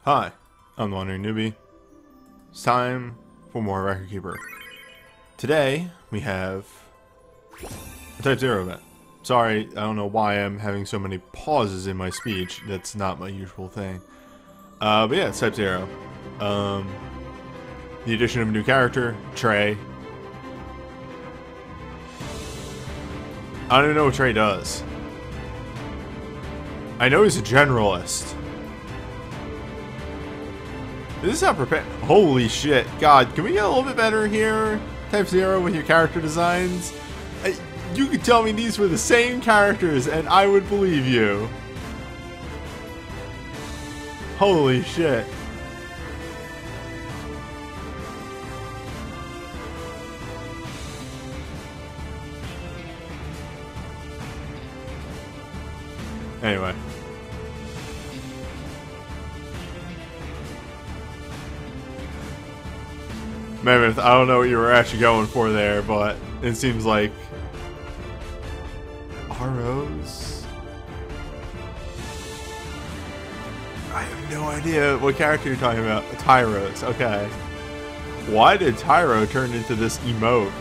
Hi, I'm the Wandering Newbie. It's time for more Record Keeper. Today, we have a Type 0 event. Sorry, I don't know why I'm having so many pauses in my speech. That's not my usual thing. But yeah, it's Type 0. The addition of a new character, Trey. I don't even know what Trey does. I know he's a generalist. This is not prepared. Holy shit. God, can we get a little bit better here? Type 0 with your character designs? You could tell me these were the same characters and I would believe you. Holy shit. Anyway. Mammoth, I don't know what you were actually going for there, but it seems like ROs? I have no idea what character you're talking about. Tyros, okay. Why did Tyro turn into this emote?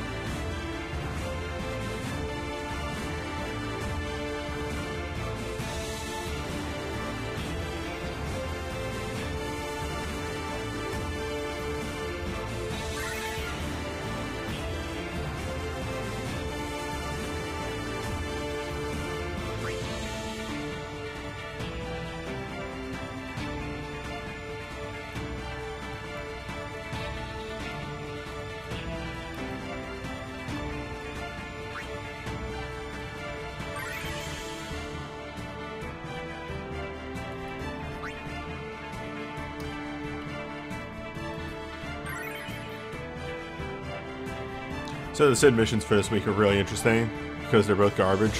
So the Sid missions for this week are really interesting because they're both garbage.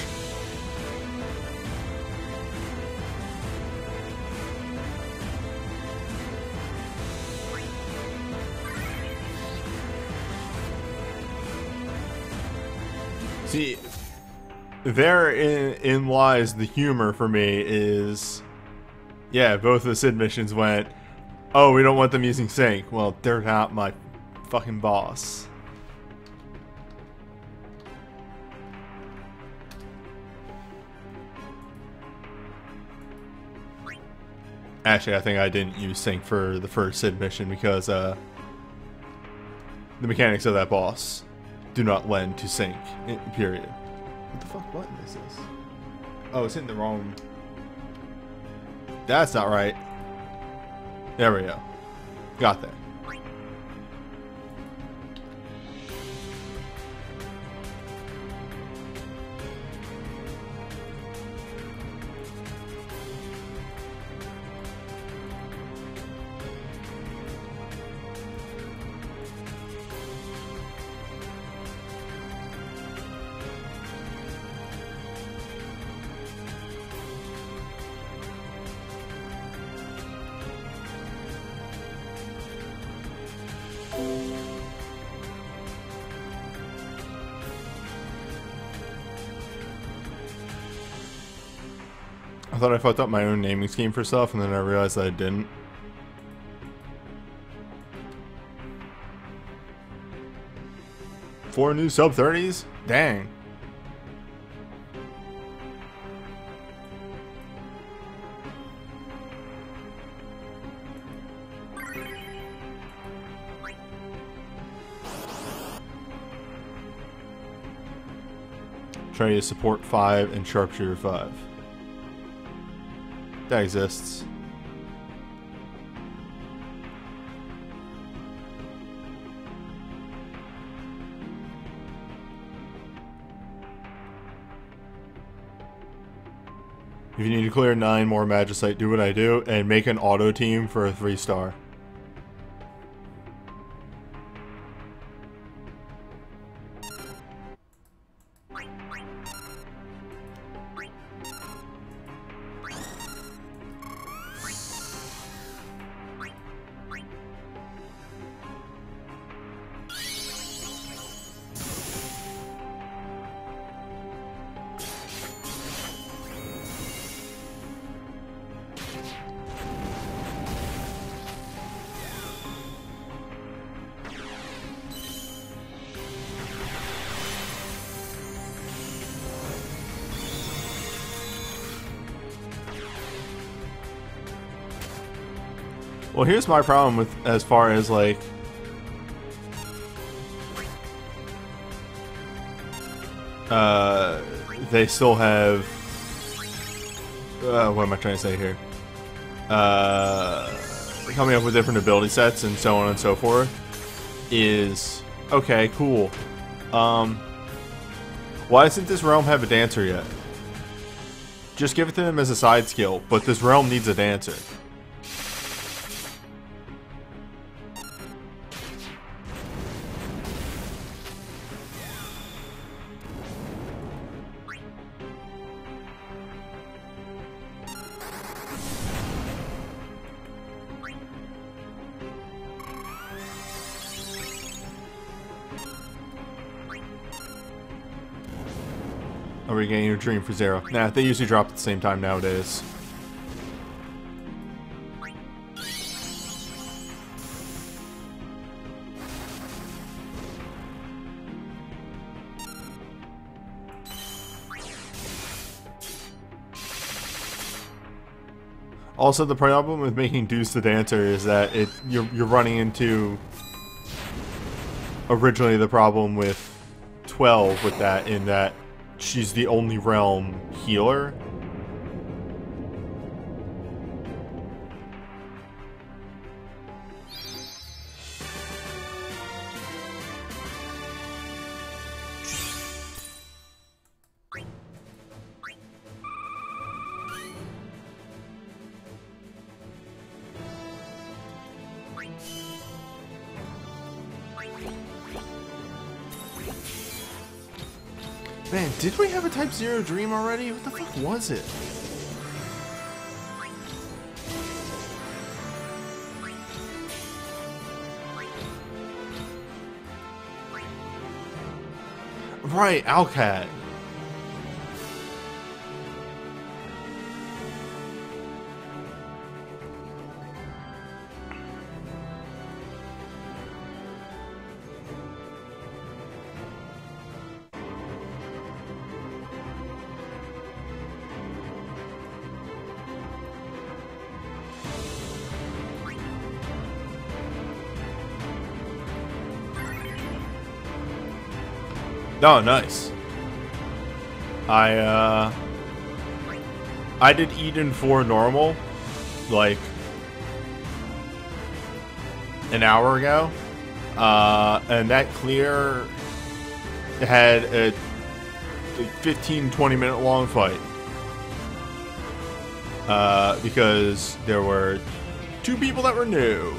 See, therein lies the humor for me is, yeah, both the Sid missions went, oh, we don't want them using sync. Well, they're not my fucking boss. Actually, I think I didn't use sync for the first Sid mission because the mechanics of that boss do not lend to sync, period. What the fuck button is this? Oh, it's hitting the wrong... That's not right. There we go. Got there. I thought I fucked up my own naming scheme for stuff, and then I realized that I didn't. Four new sub-30s? Dang. Try to support 5 and sharpshooter 5. That exists. If you need to clear 9 more Magicite, do what I do and make an auto team for a 3-star. Well, here's my problem with as far as like they still have what am I trying to say here? Coming up with different ability sets and so on and so forth is okay, cool. Why doesn't this realm have a dancer yet? Just give it to them as a side skill, but this realm needs a dancer. Are we getting your dream for Zero? Nah, they usually drop at the same time nowadays. Also, the problem with making Deuce the Dancer is that you're running into originally the problem with 12 with that, in that she's the only realm healer. Man, did we have a Type 0 dream already? What the fuck was it? Right, Alcat. Oh, nice. I did Eden 4 normal, like, an hour ago. And that clear had a 15-20 minute long fight. Because there were 2 people that were new.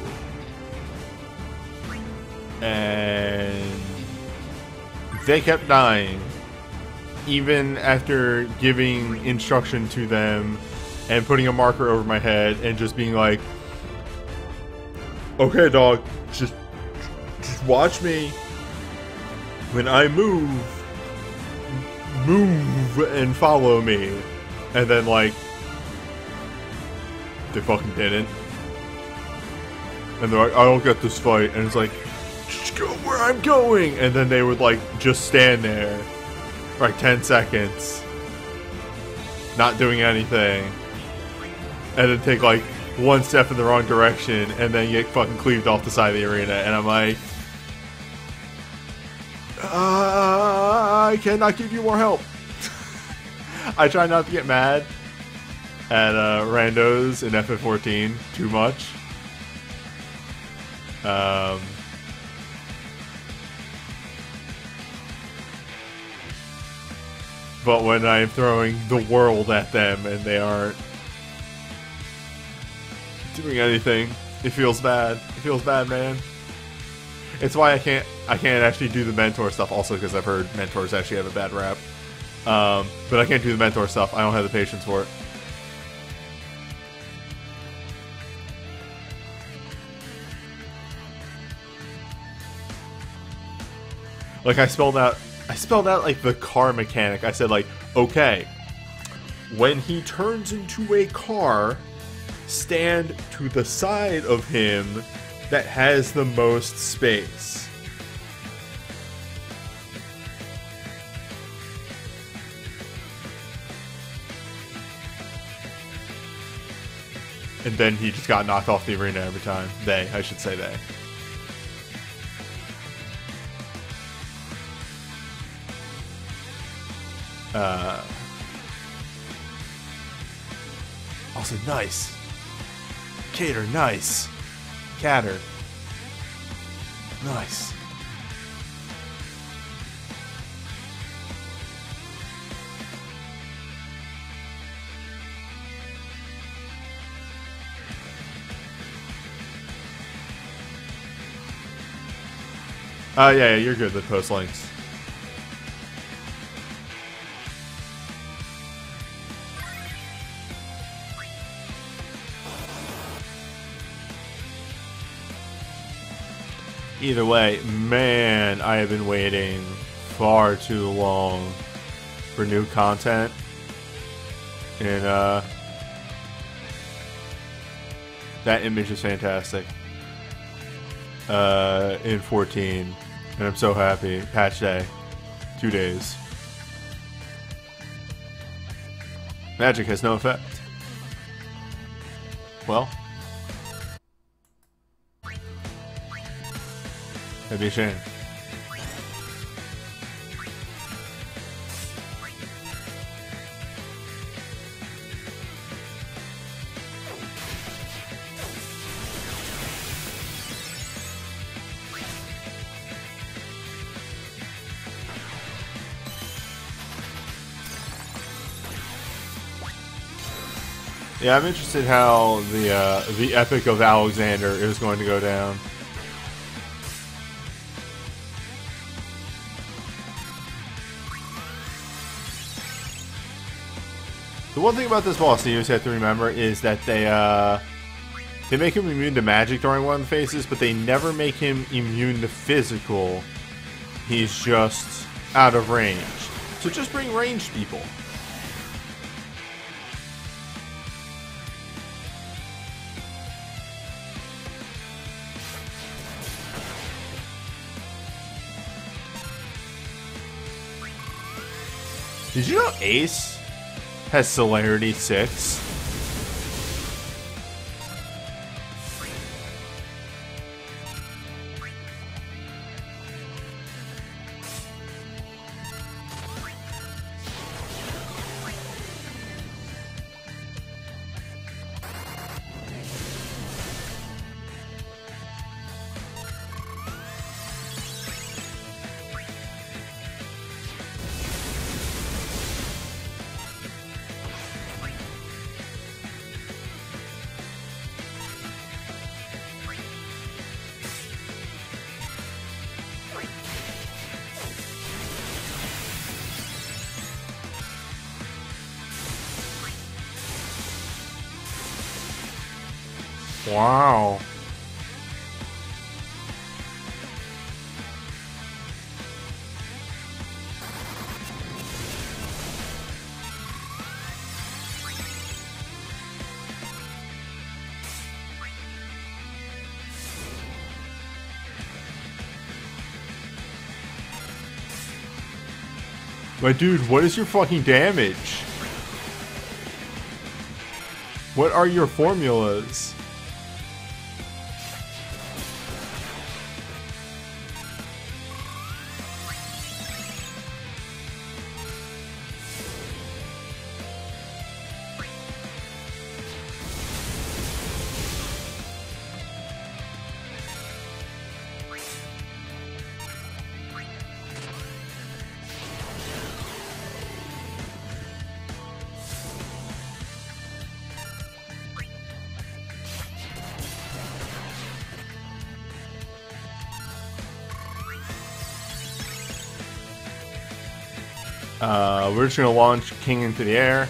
And they kept dying, even after giving instruction to them and putting a marker over my head and just being like, okay, dog, just watch me. When I move and follow me. And then, like, they fucking didn't. And they're like, I don't get this fight. And it's like, just go where I'm going, and then they would like just stand there for like 10 seconds not doing anything, and then take like 1 step in the wrong direction and then get fucking cleaved off the side of the arena. And I'm like, I cannot give you more help. I try not to get mad at randos in FF14 too much. But when I'm throwing the world at them and they aren't doing anything, it feels bad. It feels bad, man. It's why I can't actually do the mentor stuff, also because I've heard mentors actually have a bad rap. But I can't do the mentor stuff. I don't have the patience for it. Like, I spelled out like the car mechanic. I said like, okay, when he turns into a car, stand to the side of him that has the most space. And then he just got knocked off the arena every time. I should say they. Also nice. Cater, nice. Catter. Nice. Yeah, you're good with post links. Either way, man, I have been waiting far too long for new content. And, that image is fantastic. In 14. And I'm so happy. Patch day. 2 days. Magic has no effect. Well. That'd be a shame. Yeah, I'm interested how the Epic of Alexander is going to go down. The one thing about this boss that you just have to remember is that they make him immune to magic during one of the phases, but they never make him immune to physical. He's just out of range. So just bring ranged people. Did you know Ace has Celerity 6? Wow. My dude, what is your fucking damage? What are your formulas? We're just gonna launch King into the air.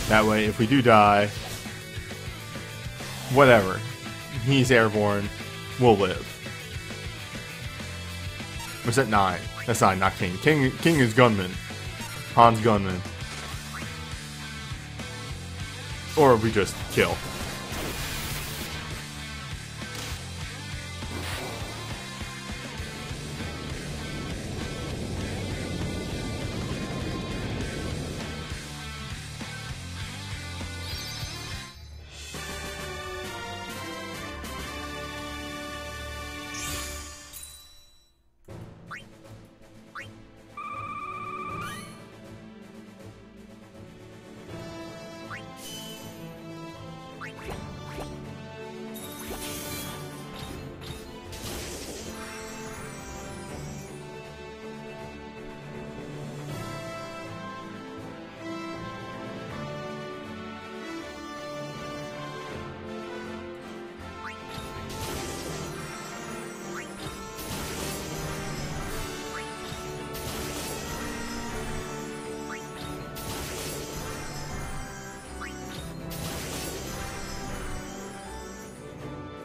That way, if we do die, whatever. He's airborne. We'll live. What's that? 9. That's 9, not King. King is gunman. Han's gunman. Or we just kill.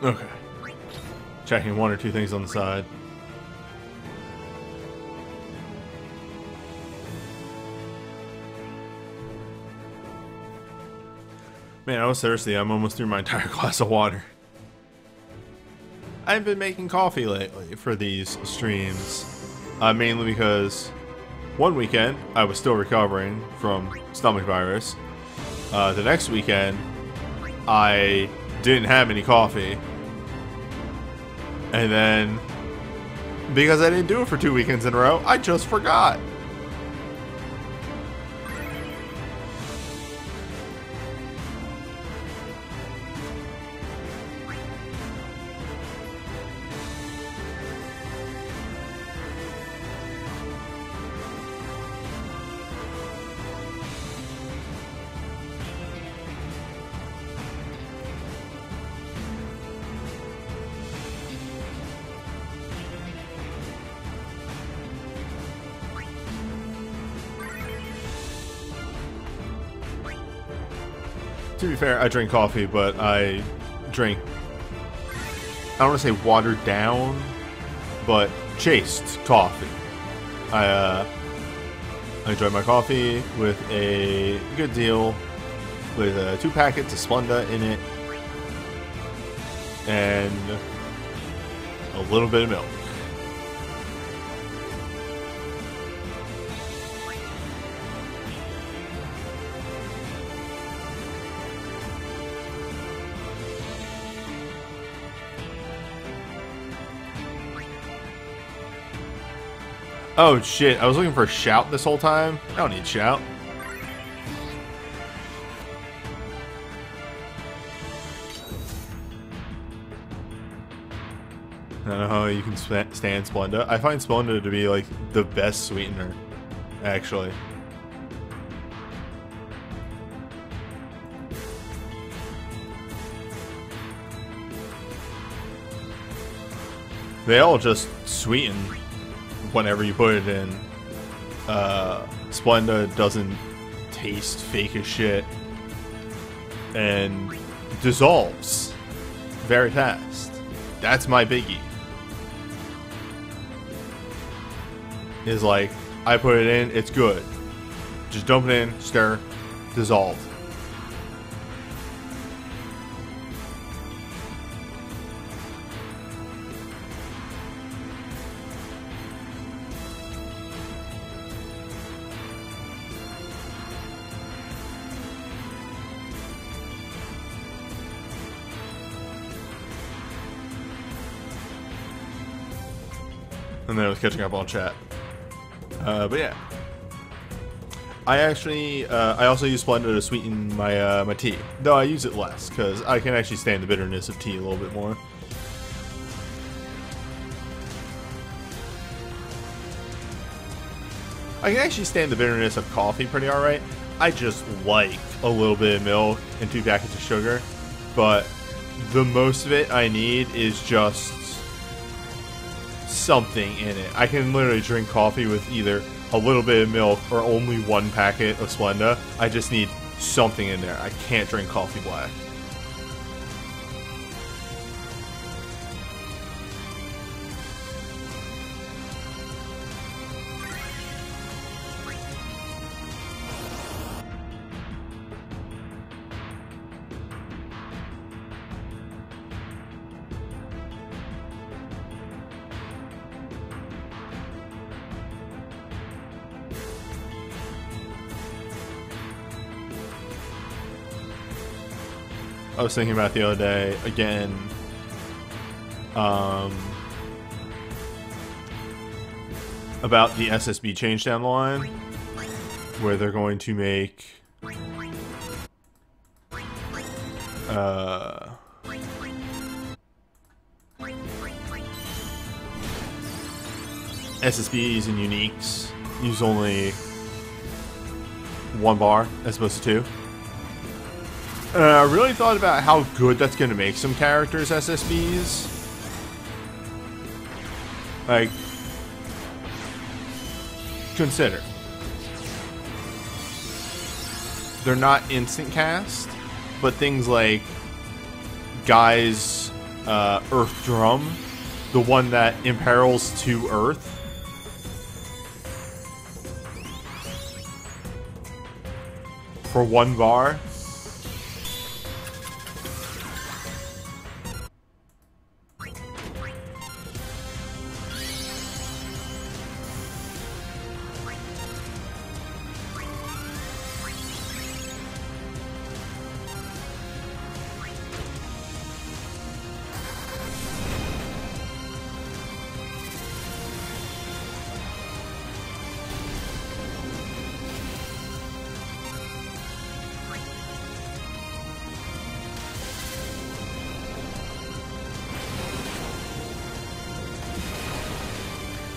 Okay. Checking one or two things on the side. Man, I was thirsty. I'm almost through my entire glass of water. I've been making coffee lately for these streams. Mainly because one weekend I was still recovering from stomach virus. The next weekend I didn't have any coffee. And then, because I didn't do it for 2 weekends in a row, I just forgot. To be fair, I drink coffee, but I drink, I don't want to say watered down, but chaste coffee. I enjoy my coffee with a good deal, with 2 packets of Splenda in it, and a little bit of milk. Oh shit, I was looking for shout this whole time. I don't need shout. I don't know how you can stand Splenda. I find Splenda to be like the best sweetener, actually. They all just sweeten whenever you put it in. Splenda doesn't taste fake as shit and dissolves very fast. That's my biggie. Is like, I put it in, it's good. Just dump it in, stir, dissolve. And then I was catching up on chat. But yeah. I actually, I also use Splenda to sweeten my, my tea. Though I use it less, because I can actually stand the bitterness of tea a little bit more. I can actually stand the bitterness of coffee pretty alright. I just like a little bit of milk and 2 packets of sugar. But the most of it I need is just something in it. I can literally drink coffee with either a little bit of milk or only 1 packet of Splenda. I just need something in there. I can't drink coffee black. I was thinking about the other day, again, about the SSB change down the line, where they're going to make, SSBs and uniques use only 1 bar as opposed to 2. I really thought about how good that's going to make some characters SSBs. Like, consider. They're not instant cast, but things like guys Earth Drum, the one that imperils to Earth. For 1 bar.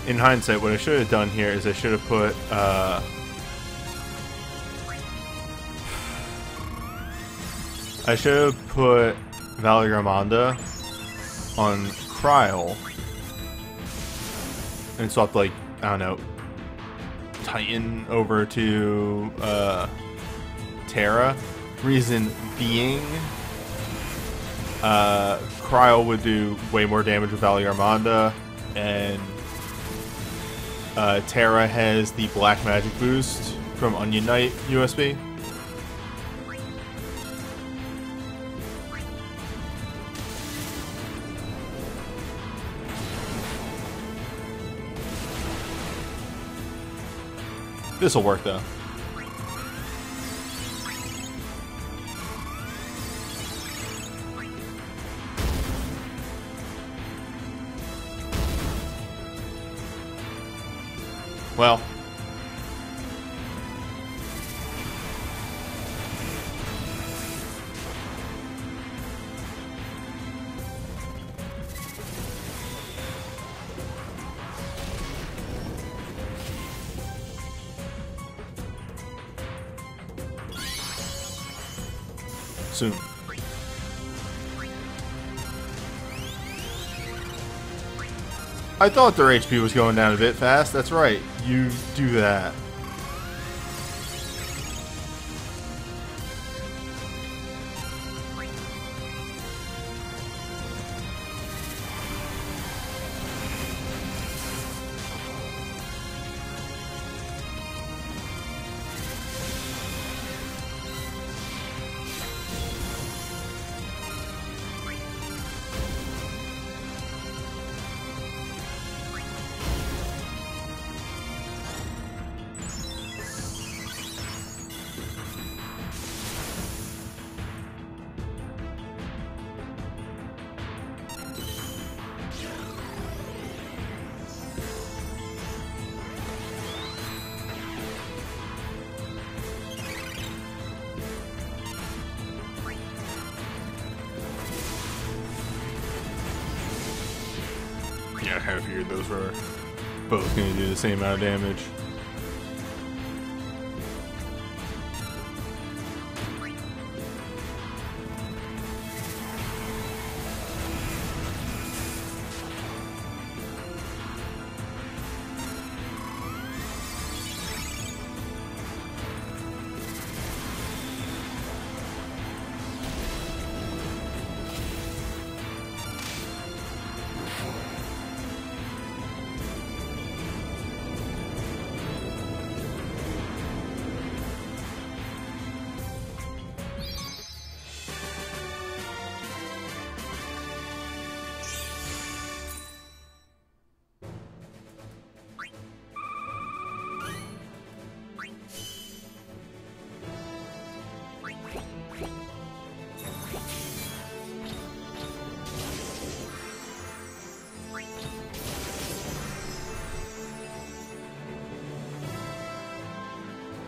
In hindsight, what I should have done here is I should have put, Valgamonda on Kryl and swapped, like, I don't know, Titan over to, Terra. Reason being, Kryl would do way more damage with Valgamonda, and Terra has the black magic boost from Onion Knight USB. This'll work though. Well, soon. I thought their HP was going down a bit fast. That's right. You do that. Yeah, I figured those were both going to do the same amount of damage.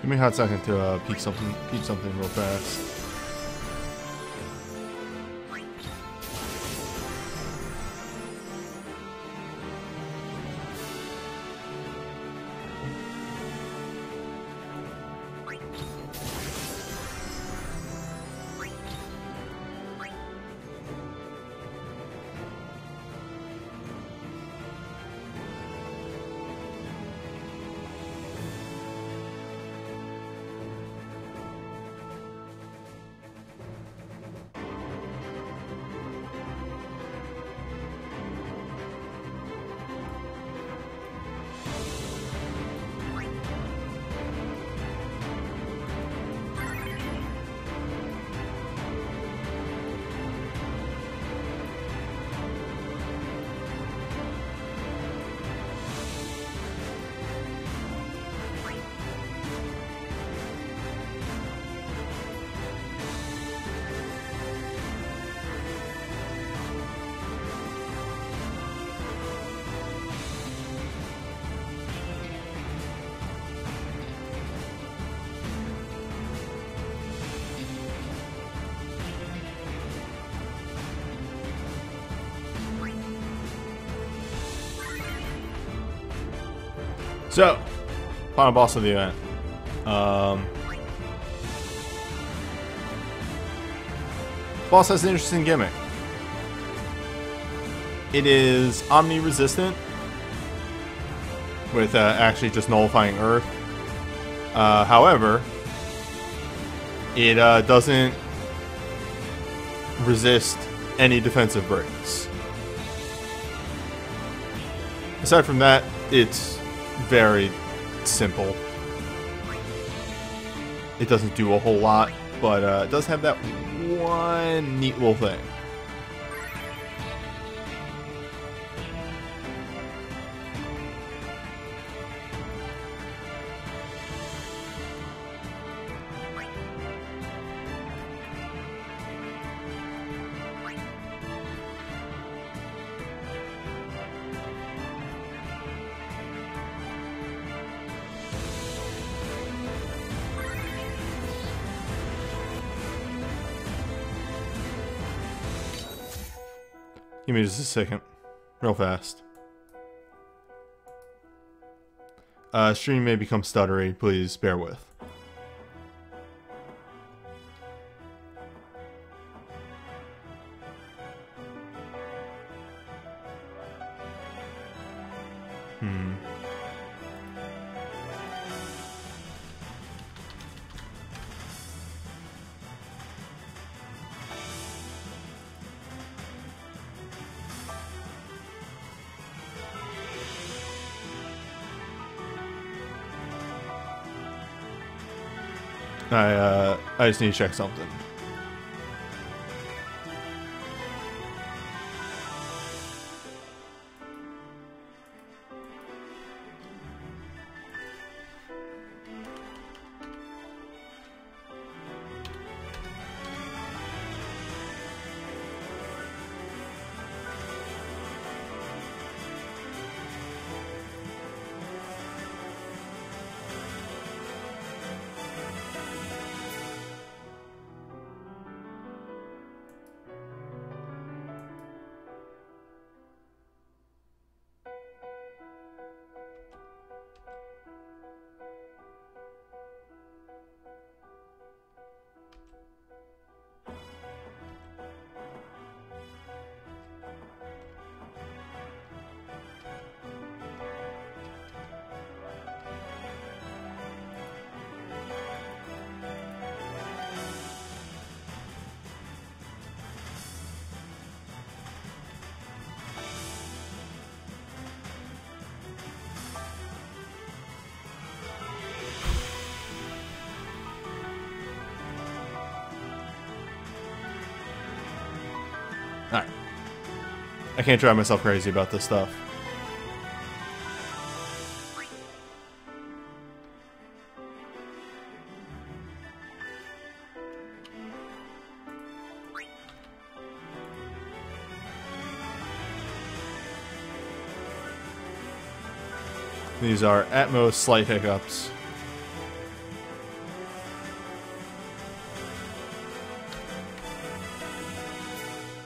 Give me a hot second to peek something real fast. So, final boss of the event. Boss has an interesting gimmick. It is omni-resistant, with actually just nullifying Earth. However, it doesn't resist any defensive breaks. Aside from that, it's very simple. It doesn't do a whole lot, but it does have that one neat little thing. Give me just a second. Real fast. Stream may become stuttery. Please bear with. I just need to check something. Alright. I can't drive myself crazy about this stuff. These are at most slight hiccups.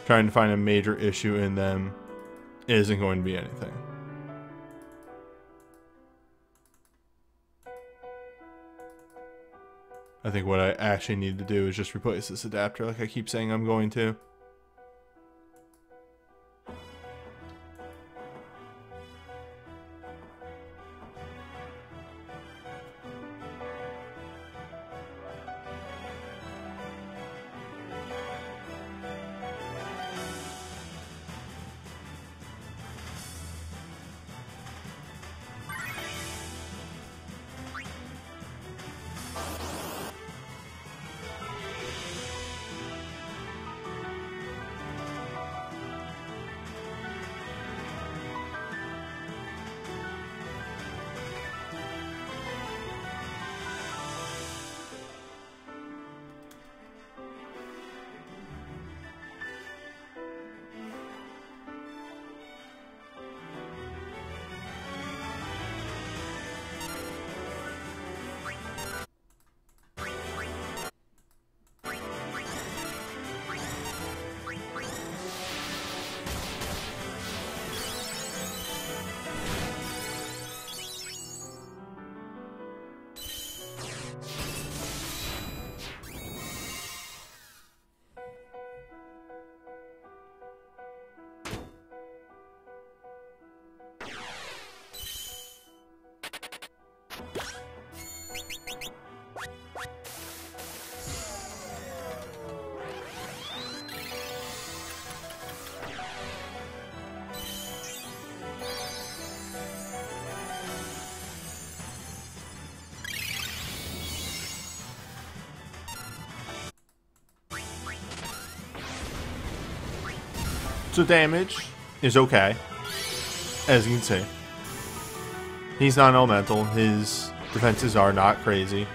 Trying to find a major issue in them isn't going to be anything. I think what I actually need to do is just replace this adapter like I keep saying I'm going to. So damage is okay, as you can see. He's not elemental. His defenses are not crazy.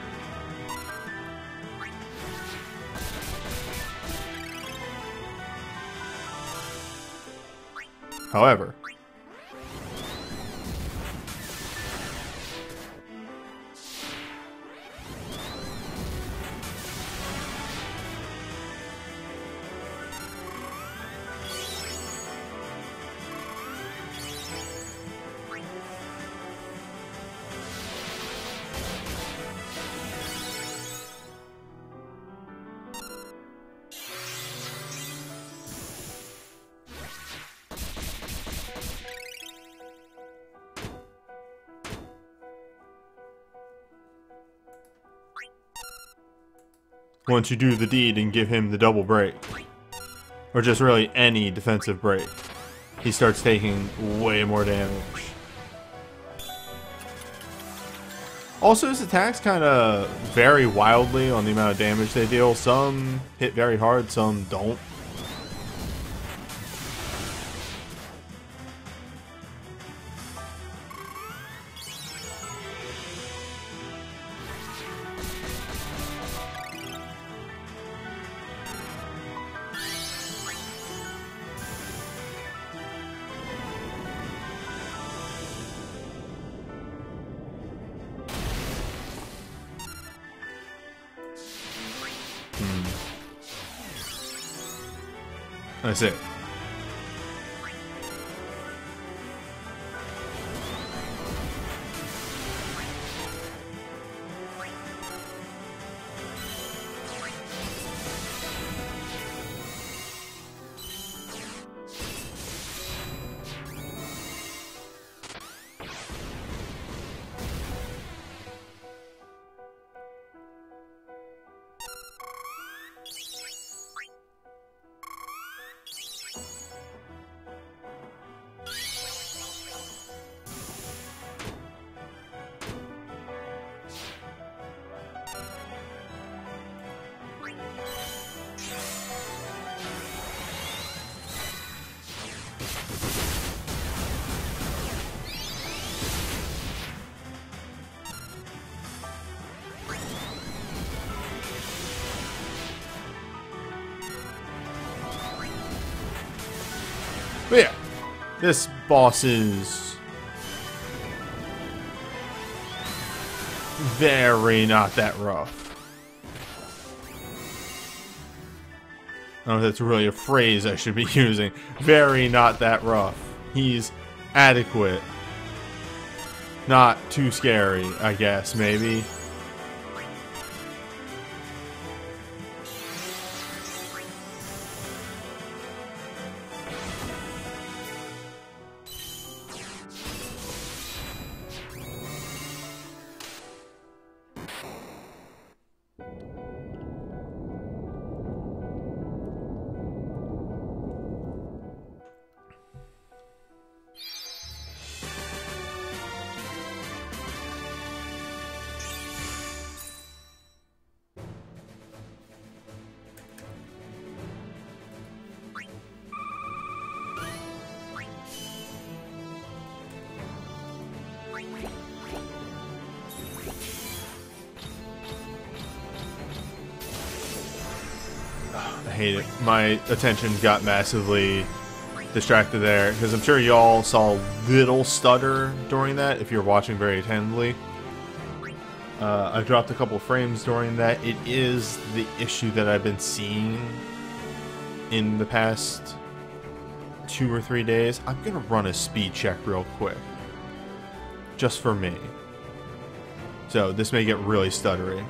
However, once you do the deed and give him the double break, or just really any defensive break, he starts taking way more damage. Also, his attacks kind of vary wildly on the amount of damage they deal. Some hit very hard, some don't. That's it. But yeah, this boss is very not that rough. I don't know if that's really a phrase I should be using. Very not that rough. He's adequate. Not too scary, I guess, maybe. I hate it. My attention got massively distracted there, because I'm sure y'all saw a little stutter during that if you're watching very attentively. I dropped a couple frames during that. It is the issue that I've been seeing in the past 2 or 3 days. I'm gonna run a speed check real quick, just for me. So this may get really stuttery.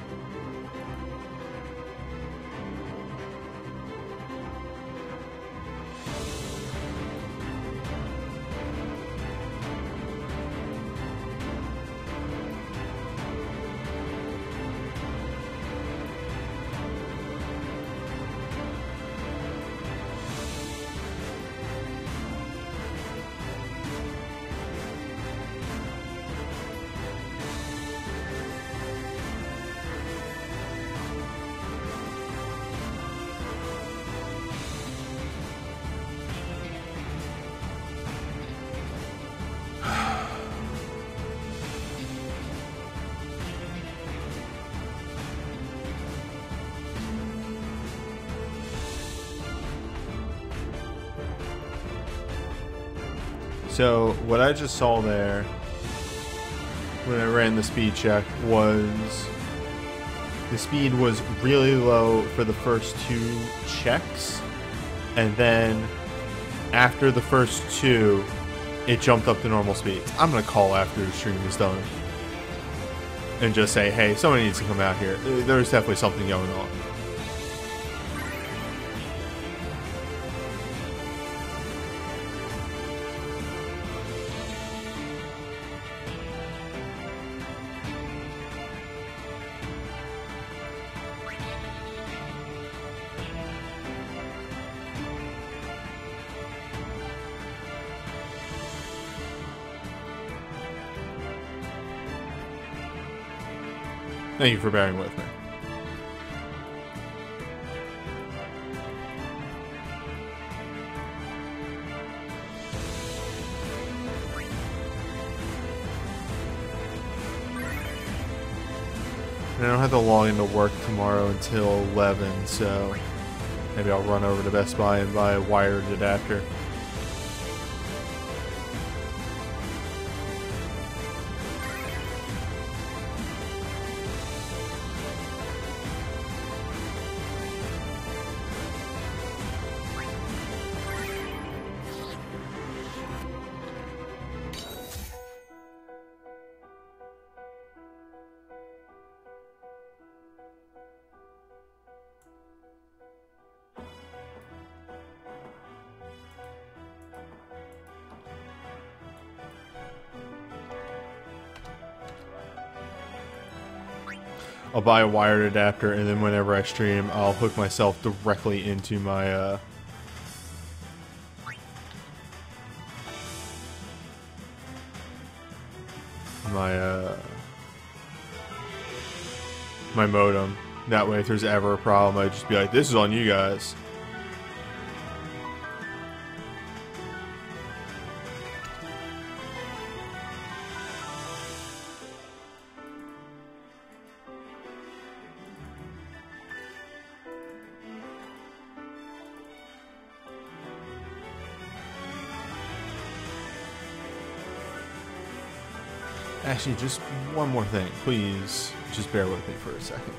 So what I just saw there when I ran the speed check was the speed was really low for the first 2 checks, and then after the first 2 it jumped up to normal speed. I'm gonna call after the stream is done and just say, hey, somebody needs to come out here. There's definitely something going on. Thank you for bearing with me. I don't have to log into work tomorrow until 11, so maybe I'll run over to Best Buy and buy a wired adapter. I'll buy a wired adapter, and then whenever I stream, I'll hook myself directly into my my modem. That way, if there's ever a problem, I'd just be like, "This is on you guys." Actually, just one more thing. Please, just bear with me for a second.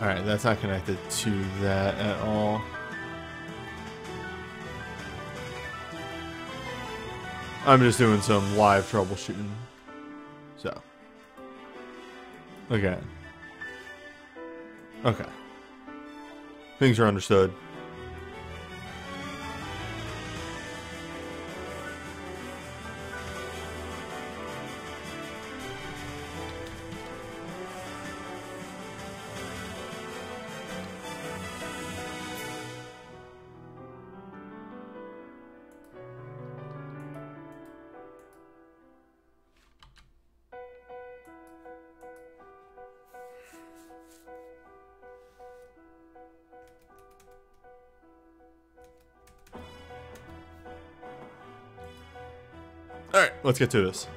Alright, that's not connected to that at all. I'm just doing some live troubleshooting. So. Again. Okay. Things are understood. Alright, let's get to this.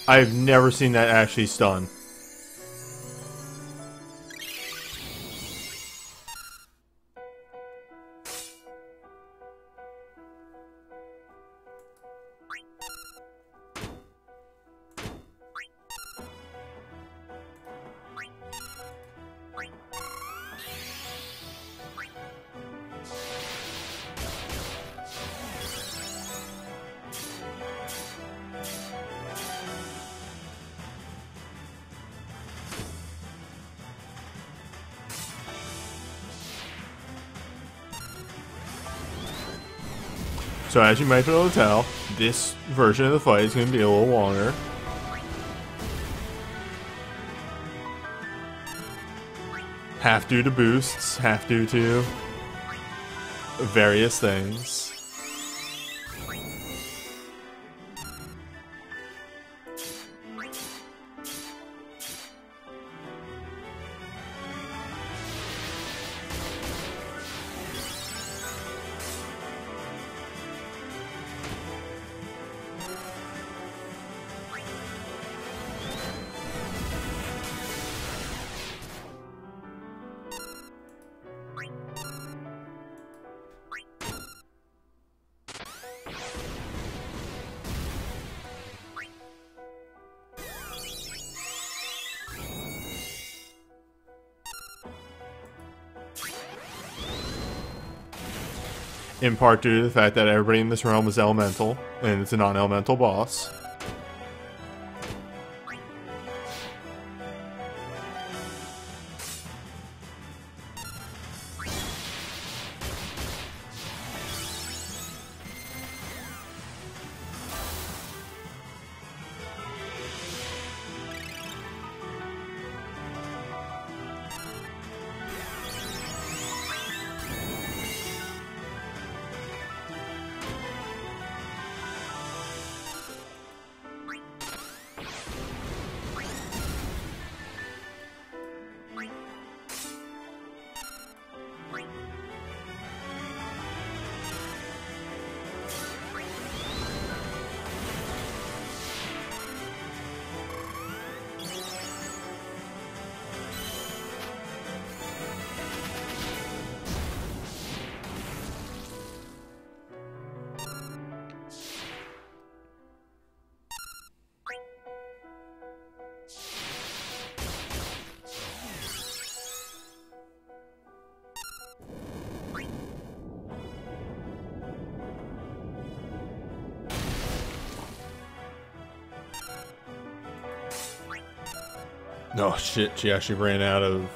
I've never seen that actually stun. So as you might be able to tell, this version of the fight is going to be a little longer. Half due to boosts, half due to various things. In part due to the fact that everybody in this realm is elemental, and it's a non-elemental boss. Oh shit, she actually ran out of...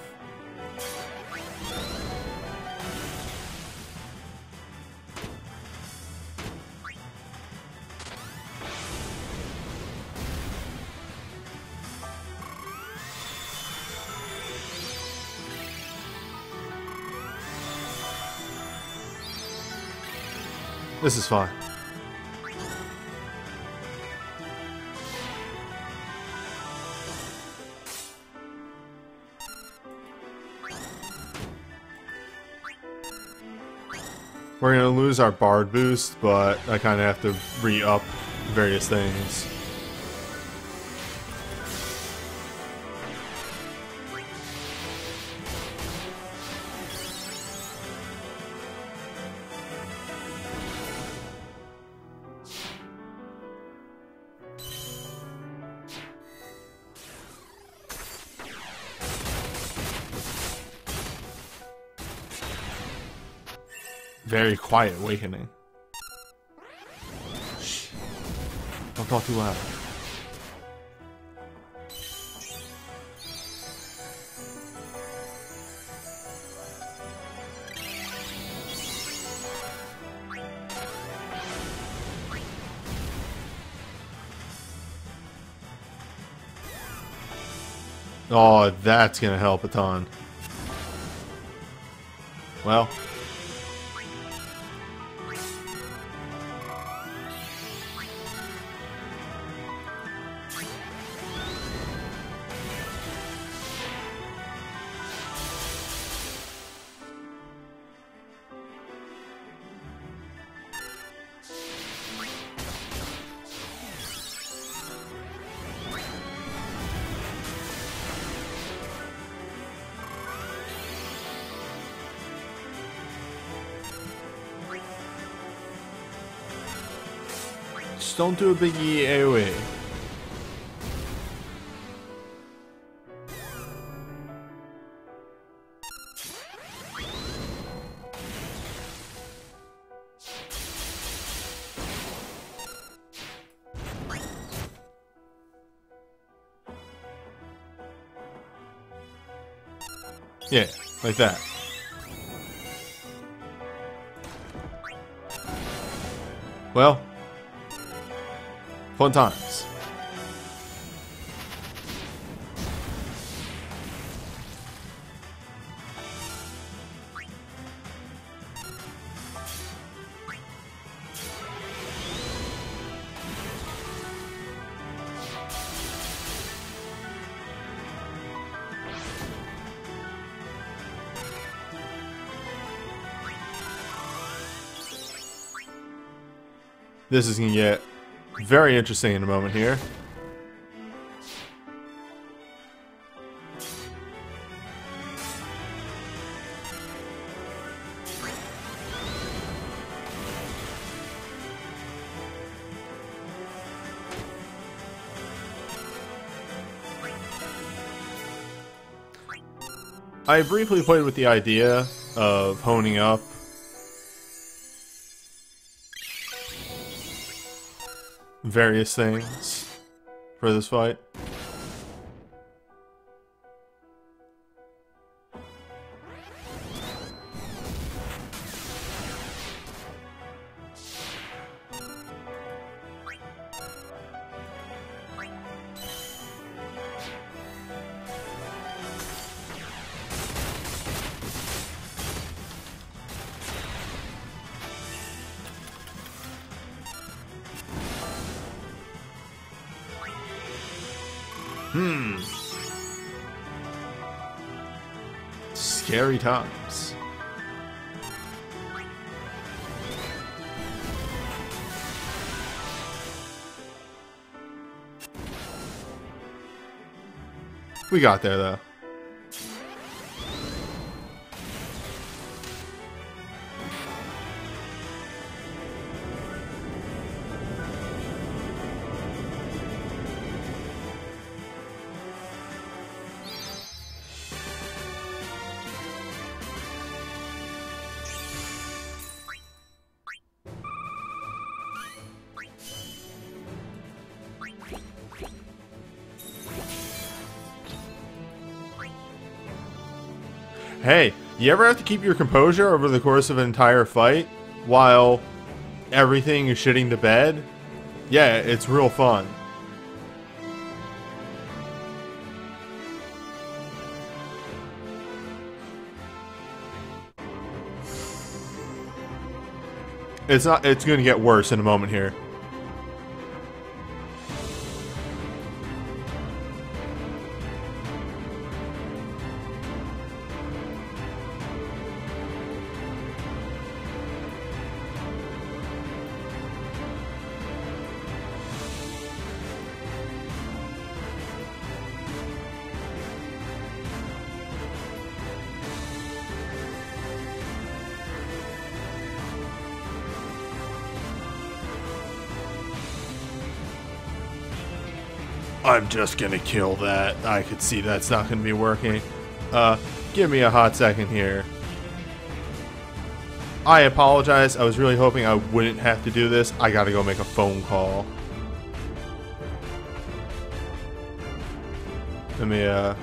This is fine. We're gonna lose our Bard boost, but I kinda have to re-up various things. Very quiet awakening. Shh. Don't talk too loud. Oh, that's gonna help a ton. Well. Just don't do a big AoE. Yeah, like that. Well, fun times. This is going to get very interesting in a moment here. I briefly played with the idea of honing up various things for this fight. Scary times. We got there though. Hey, you ever have to keep your composure over the course of an entire fight while everything is shitting the bed? Yeah, it's real fun. It's going to get worse in a moment here. I'm just gonna kill that. I could see that's not gonna be working. Give me a hot second here. I apologize. I was really hoping I wouldn't have to do this. I gotta go make a phone call. Let me,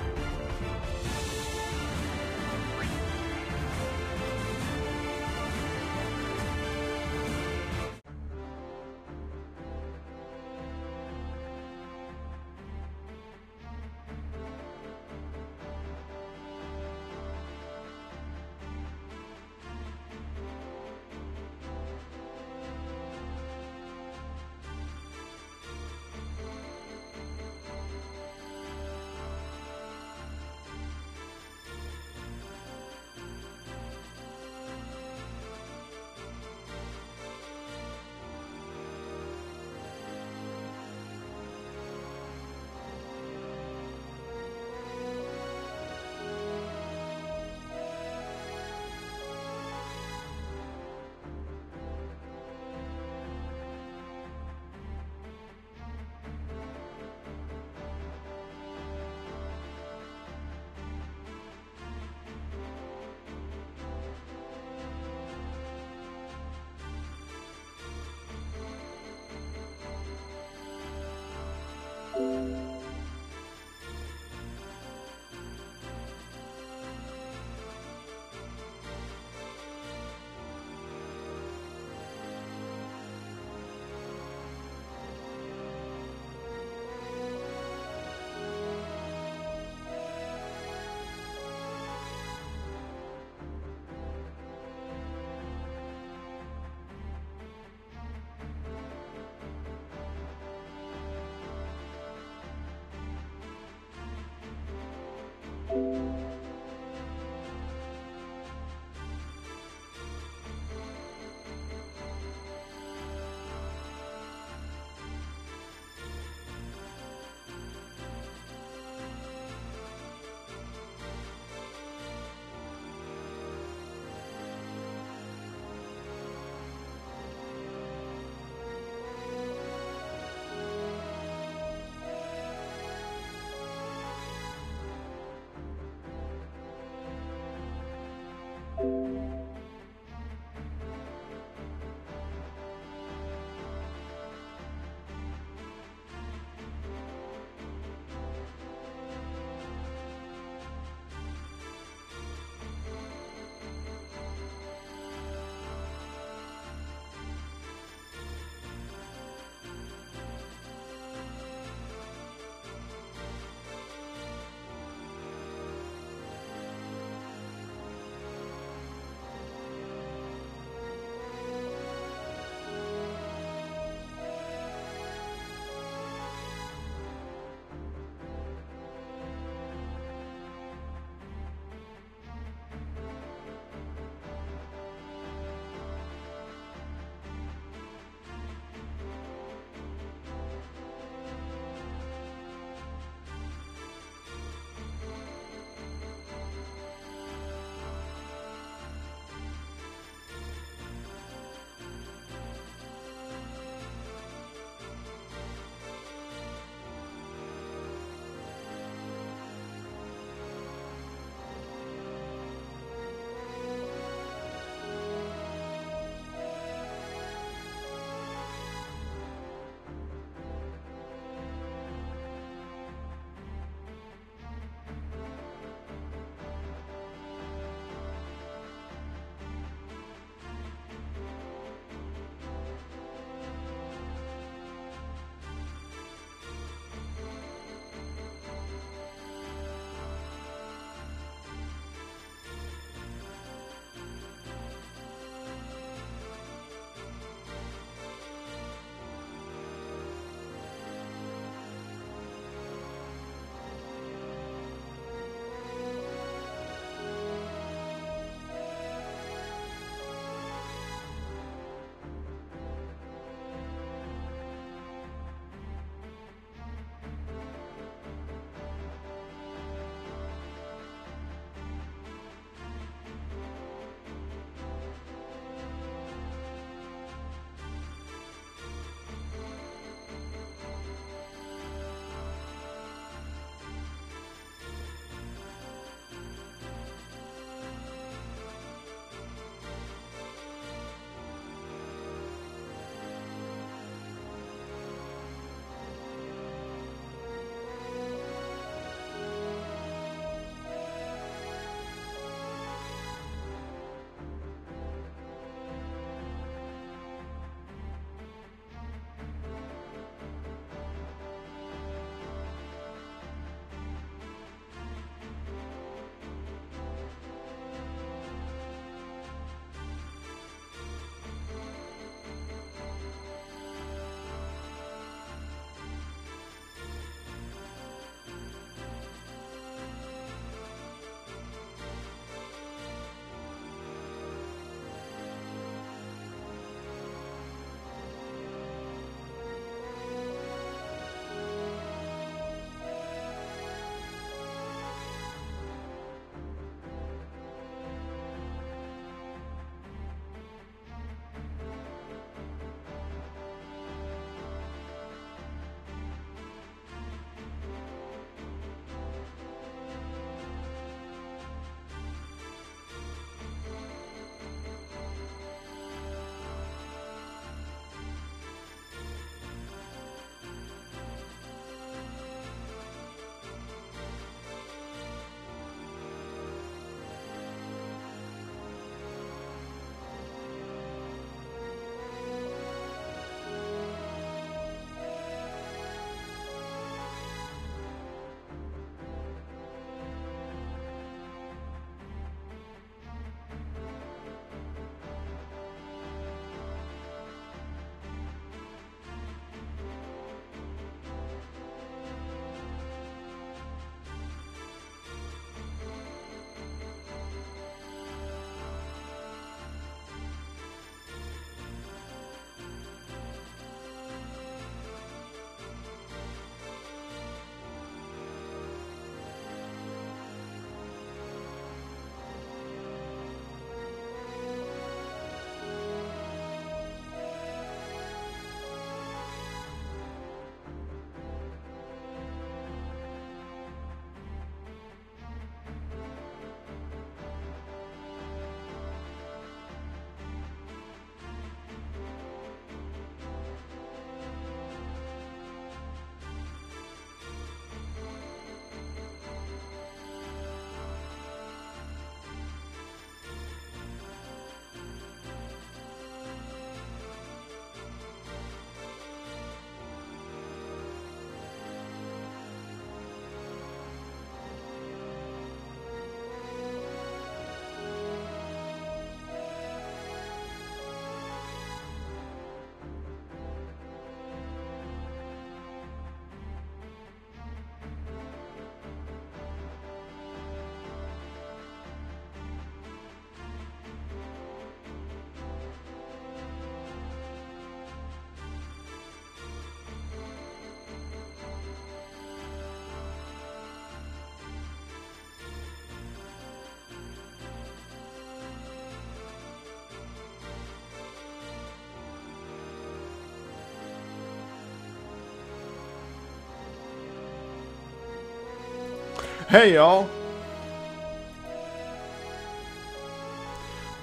Hey, y'all.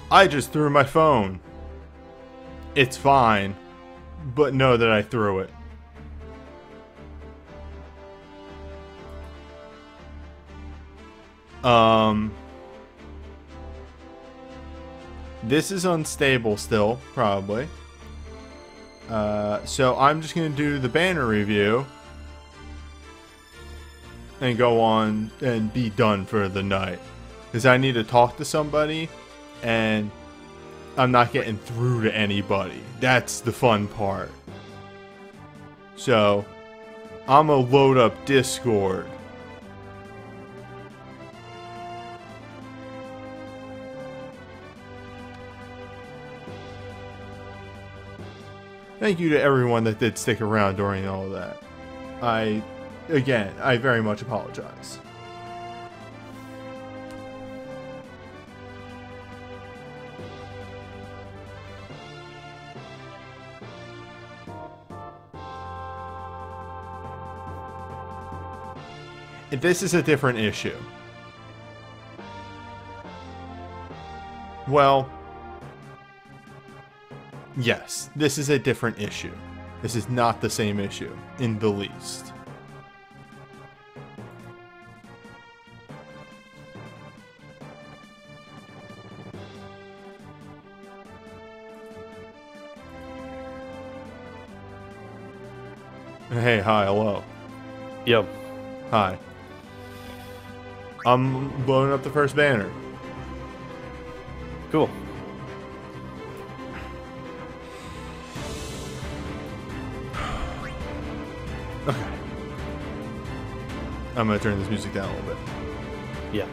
I just threw my phone. It's fine, but know that I threw it. This is unstable still, probably. So I'm just gonna do the banner review and go on and be done for the night. Because I need to talk to somebody, and I'm not getting through to anybody. That's the fun part. So, I'm gonna load up Discord. Thank you to everyone that did stick around during all of that. Again, I very much apologize. This is a different issue. Well, yes, this is a different issue. This is not the same issue in the least. Hey, hi, hello. Yo. Hi. I'm blowing up the first banner. Cool. Okay. I'm gonna turn this music down a little bit. Yeah.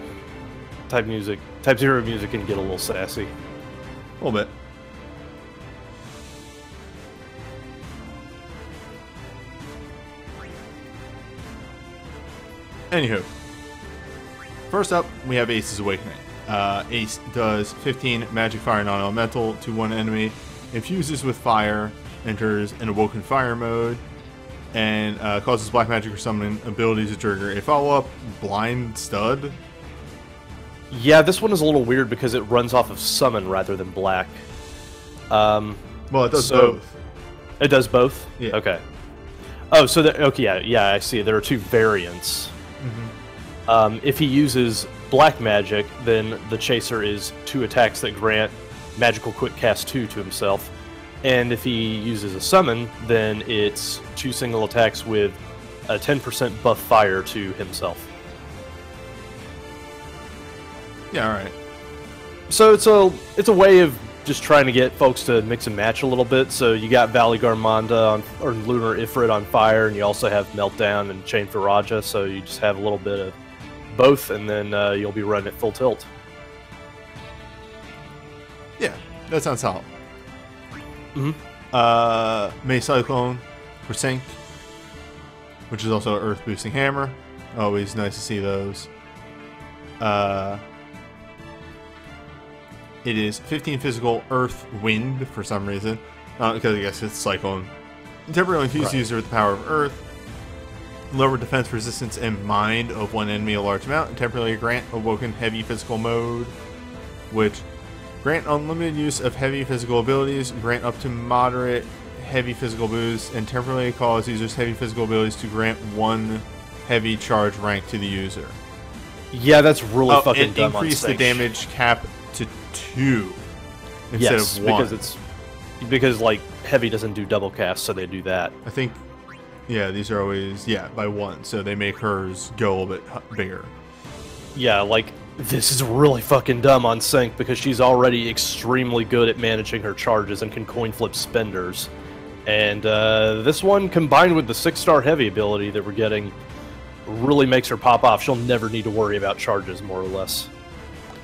Type 0 music can get a little sassy. A little bit. Anywho, first up, we have Ace's Awakening. Ace does 15 magic fire non-elemental to one enemy, infuses with fire, enters in Awoken Fire mode, and causes black magic or summoning abilities to trigger a follow-up Blind Stud. Yeah, this one is a little weird because it runs off of summon rather than black. Well, it does both. It does both? Yeah. Okay. Oh, so okay, yeah, I see. There are two variants. Mm-hmm. If he uses black magic, then the chaser is 2 attacks that grant magical quick cast 2 to himself. And if he uses a summon, then it's 2 single attacks with a 10% buff fire to himself. Yeah, alright. So it's a way of just trying to get folks to mix and match a little bit. So you got Valley Garmanda or Lunar Ifrit on fire, and you also have Meltdown and Chain Faraja, so you just have a little bit of both, and then you'll be running at full tilt. Yeah, that sounds solid. Mm-hmm. May Cyclone for Sync, which is also an Earth Boosting Hammer. Always nice to see those. It is 15 physical Earth Wind for some reason. Because I guess it's Cyclone. Temporarily infuse user with the power of Earth. Lower defense, resistance, and mind of one enemy a large amount. And temporarily grant Awoken Heavy Physical Mode. Which grant unlimited use of heavy physical abilities. Grant up to moderate heavy physical boosts. And temporarily cause users' heavy physical abilities to grant 1 heavy charge rank to the user. Yeah, that's really fucking dumb. And increase the damage cap to 2 instead of 1. Because like heavy doesn't do double cast, so they do that. I think, yeah, these are always by 1, so they make hers go a little bit bigger. Yeah, like this is really fucking dumb on Sync because she's already extremely good at managing her charges and can coin flip spenders. And this one combined with the 6-star heavy ability that we're getting really makes her pop off. She'll never need to worry about charges, more or less.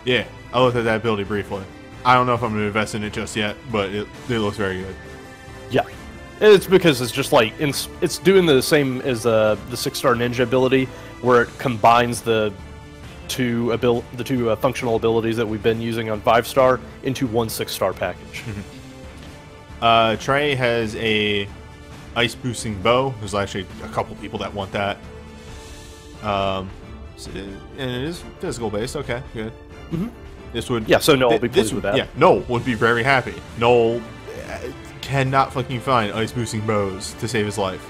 Yeah, I looked at that ability briefly. I don't know if I'm going to invest in it just yet, but it looks very good. Yeah. It's because it's just like, it's doing the same as the 6-star ninja ability, where it combines the two functional abilities that we've been using on 5-star into one 6-star package. Trey has a ice boosting bow. There's actually a couple people that want that. And it is physical based. Okay, good. Mm-hmm. This would Yeah, so Noel will be pleased with that. Yeah, Noel would be very happy. Noel cannot fucking find ice boosting bows to save his life.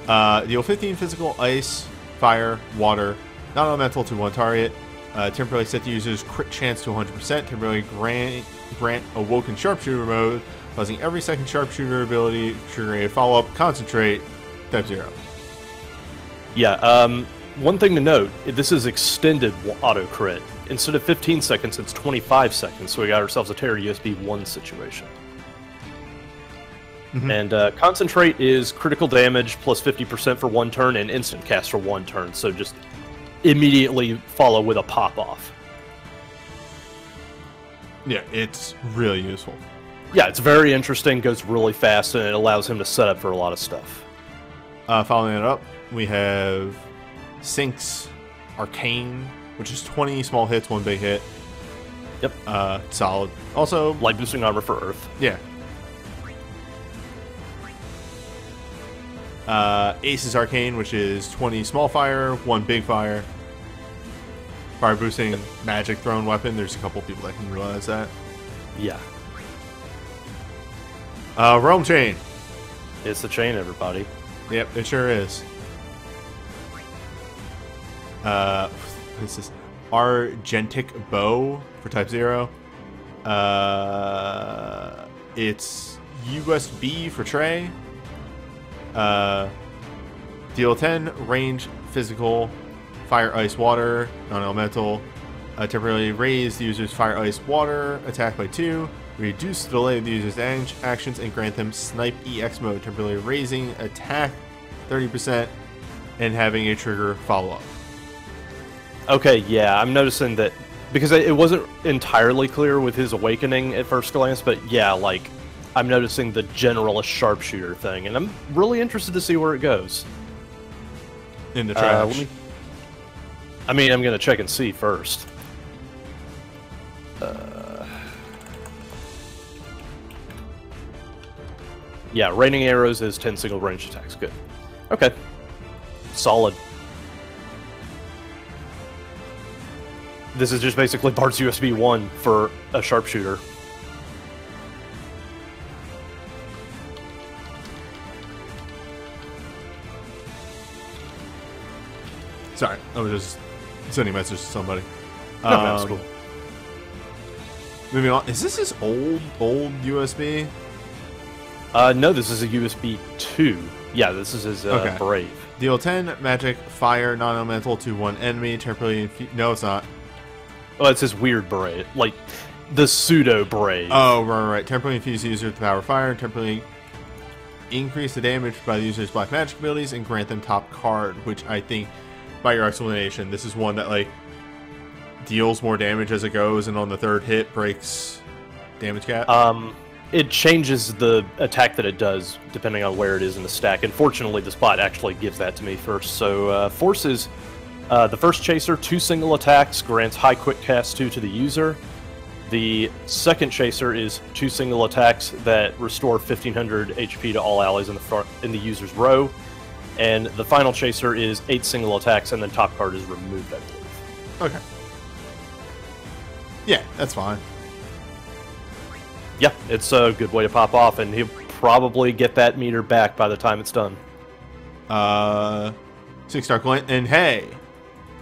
Deal 15 physical ice, fire, water, non-elemental to one target. Temporarily set the user's crit chance to 100%. Temporarily grant awoken sharpshooter mode, causing every second sharpshooter ability triggering a follow-up concentrate type 0. Yeah, one thing to note, this is extended auto crit. Instead of 15 seconds, it's 25 seconds, so we got ourselves a Terra USB 1 situation. Mm-hmm. And Concentrate is critical damage plus 50% for 1 turn and instant cast for 1 turn, so just immediately follow with a pop-off. Yeah, it's really useful. Yeah, it's very interesting, goes really fast, and it allows him to set up for a lot of stuff. Following it up, we have Sync's Arcane, which is 20 small hits, 1 big hit. Yep. Solid. Also, light boosting armor for Earth. Yeah. Ace's Arcane, which is 20 small fire, 1 big fire. Fire boosting magic thrown weapon. There's a couple people that can realize that. Yeah. Realm Chain. It's the chain, everybody. Yep, it sure is. What is this? Argentic Bow for type 0. It's USB for Trey. Deal 10 range, physical, fire, ice, water, non-elemental. Temporarily raise the user's fire, ice, water attack by 2. Reduce the delay of the user's actions and grant them Snipe EX mode, temporarily raising attack 30% and having a trigger follow-up. Okay, yeah, I'm noticing that, because it wasn't entirely clear with his awakening at first glance, but yeah, like, I'm noticing the generalist sharpshooter thing, and I'm really interested to see where it goes. In the trash. I'm going to check and see first. Yeah, raining arrows is 10 single range attacks. Good. Okay. Solid. This is just basically Bart's USB 1 for a sharpshooter. Sorry, I was just sending a message to somebody. No, that's cool. Moving on. Is this his old USB? No, this is a USB 2. Yeah, this is his Brave. Deal 10 magic, fire, non-elemental to 1 enemy. Temporarily no, it's not. Oh, it's his weird Brave. Like, the pseudo Brave. Oh, right. Temporarily infuse the user with the power of fire. Temporarily increase the damage by the user's black magic abilities and grant them top card, which I think, by your explanation, this is one that, like, deals more damage as it goes, and on the 3rd hit breaks damage cap. It changes the attack that it does depending on where it is in the stack. And fortunately, the spot actually gives that to me first. So Force is the first chaser, 2 single attacks, grants high quick cast 2 to the user. The second chaser is 2 single attacks that restore 1500 HP to all allies in the user's row. And the final chaser is 8 single attacks, and then top card is removed, I believe. Okay. Yeah, that's fine. Yeah, it's a good way to pop off, and he'll probably get that meter back by the time it's done. 6-star glint, and hey,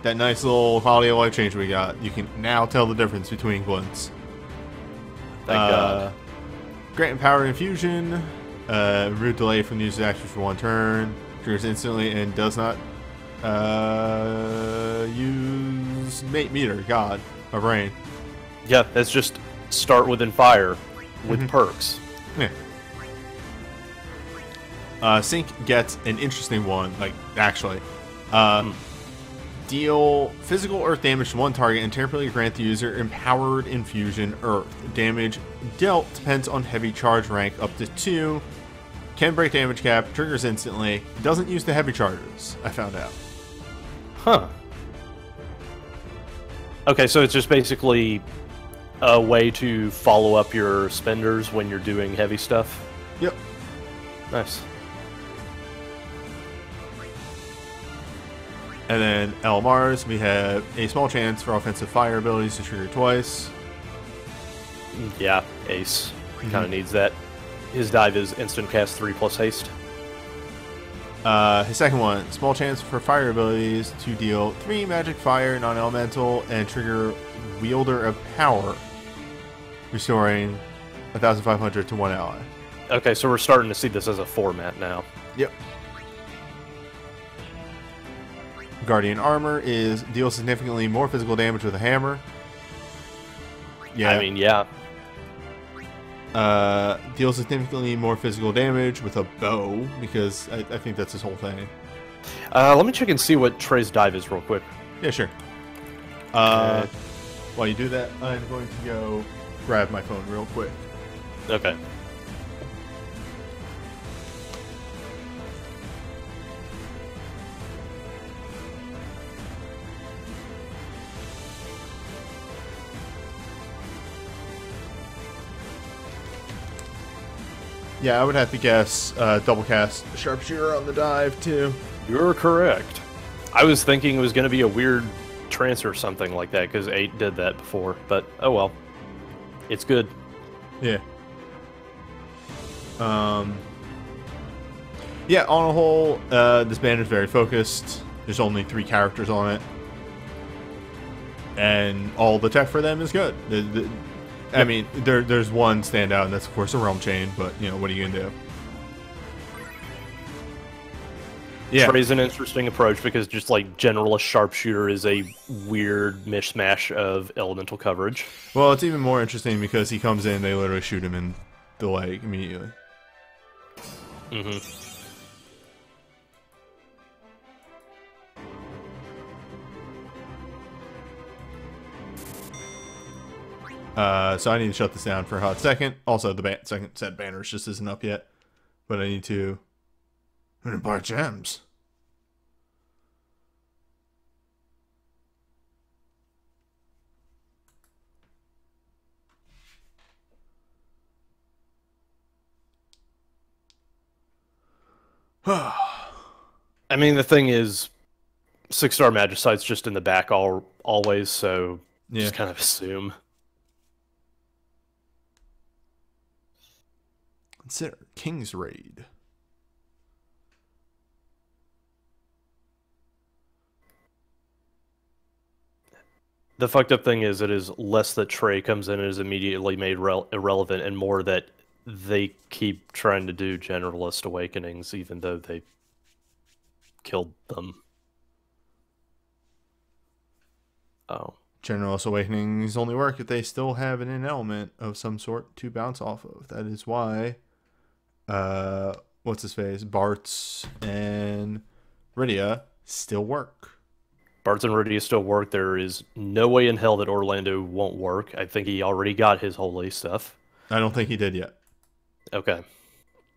that nice little quality of life change we got. You can now tell the difference between glints. Thank God. Grant Empowered Infusion, remove delay from the user's action for 1 turn, triggers instantly, and does not use mate meter. God, my brain. Yeah, that's just start within fire with perks. Yeah. Sync gets an interesting one, like, actually. Deal physical earth damage to 1 target and temporarily grant the user Empowered Infusion Earth. Damage dealt depends on heavy charge rank up to 2. Can break damage cap, triggers instantly. Doesn't use the heavy charges, I found out. Huh. Okay, so it's just basically a way to follow up your spenders when you're doing heavy stuff? Yep. Nice. And then LMRs, we have a small chance for offensive fire abilities to trigger twice. Yeah, Ace kind of needs that. His dive is instant cast 3 plus haste. His second one, small chance for fire abilities to deal 3 magic fire, non-elemental, and trigger wielder of power, restoring 1,500 to 1 ally. Okay, so we're starting to see this as a format now. Yep. Guardian armor is deal significantly more physical damage with a hammer. Yeah. I mean, yeah. Deals significantly more physical damage with a bow, because I think that's his whole thing. Let me check and see what Trey's dive is real quick. Yeah, sure. While you do that, I'm going to go grab my phone real quick. Okay. Yeah, I would have to guess double cast sharpshooter on the dive too. You're correct. I was thinking it was going to be a weird trance or something like that, because 8 did that before, but oh well. It's good. Yeah. Yeah, on a whole, this band is very focused. There's only 3 characters on it. And all the tech for them is good. I mean, there's one standout, and that's, of course, a Realm Chain, but, you know, what are you going to do? Yeah. Trey's an interesting approach, because just, like, Generalist Sharpshooter is a weird mishmash of elemental coverage. Well, it's even more interesting because he comes in, they literally shoot him in the leg immediately. Mm-hmm. So I need to shut this down for a hot second. Also, the second set banners just isn't up yet. But I need to... I'm gonna buy gems. I mean, the thing is, 6-star Magicite's just in the back always, so just kind of assume. Consider King's Raid. The fucked up thing is, it is less that Trey comes in and is immediately made irrelevant, and more that they keep trying to do Generalist Awakenings, even though they killed them. Oh. Generalist Awakenings only work if they still have an element of some sort to bounce off of. That is why, what's his face? Bart's and Rydia still work. Bart's and Rydia still work. There is no way in hell that Orlando won't work. I think he already got his holy stuff. I don't think he did yet. Okay.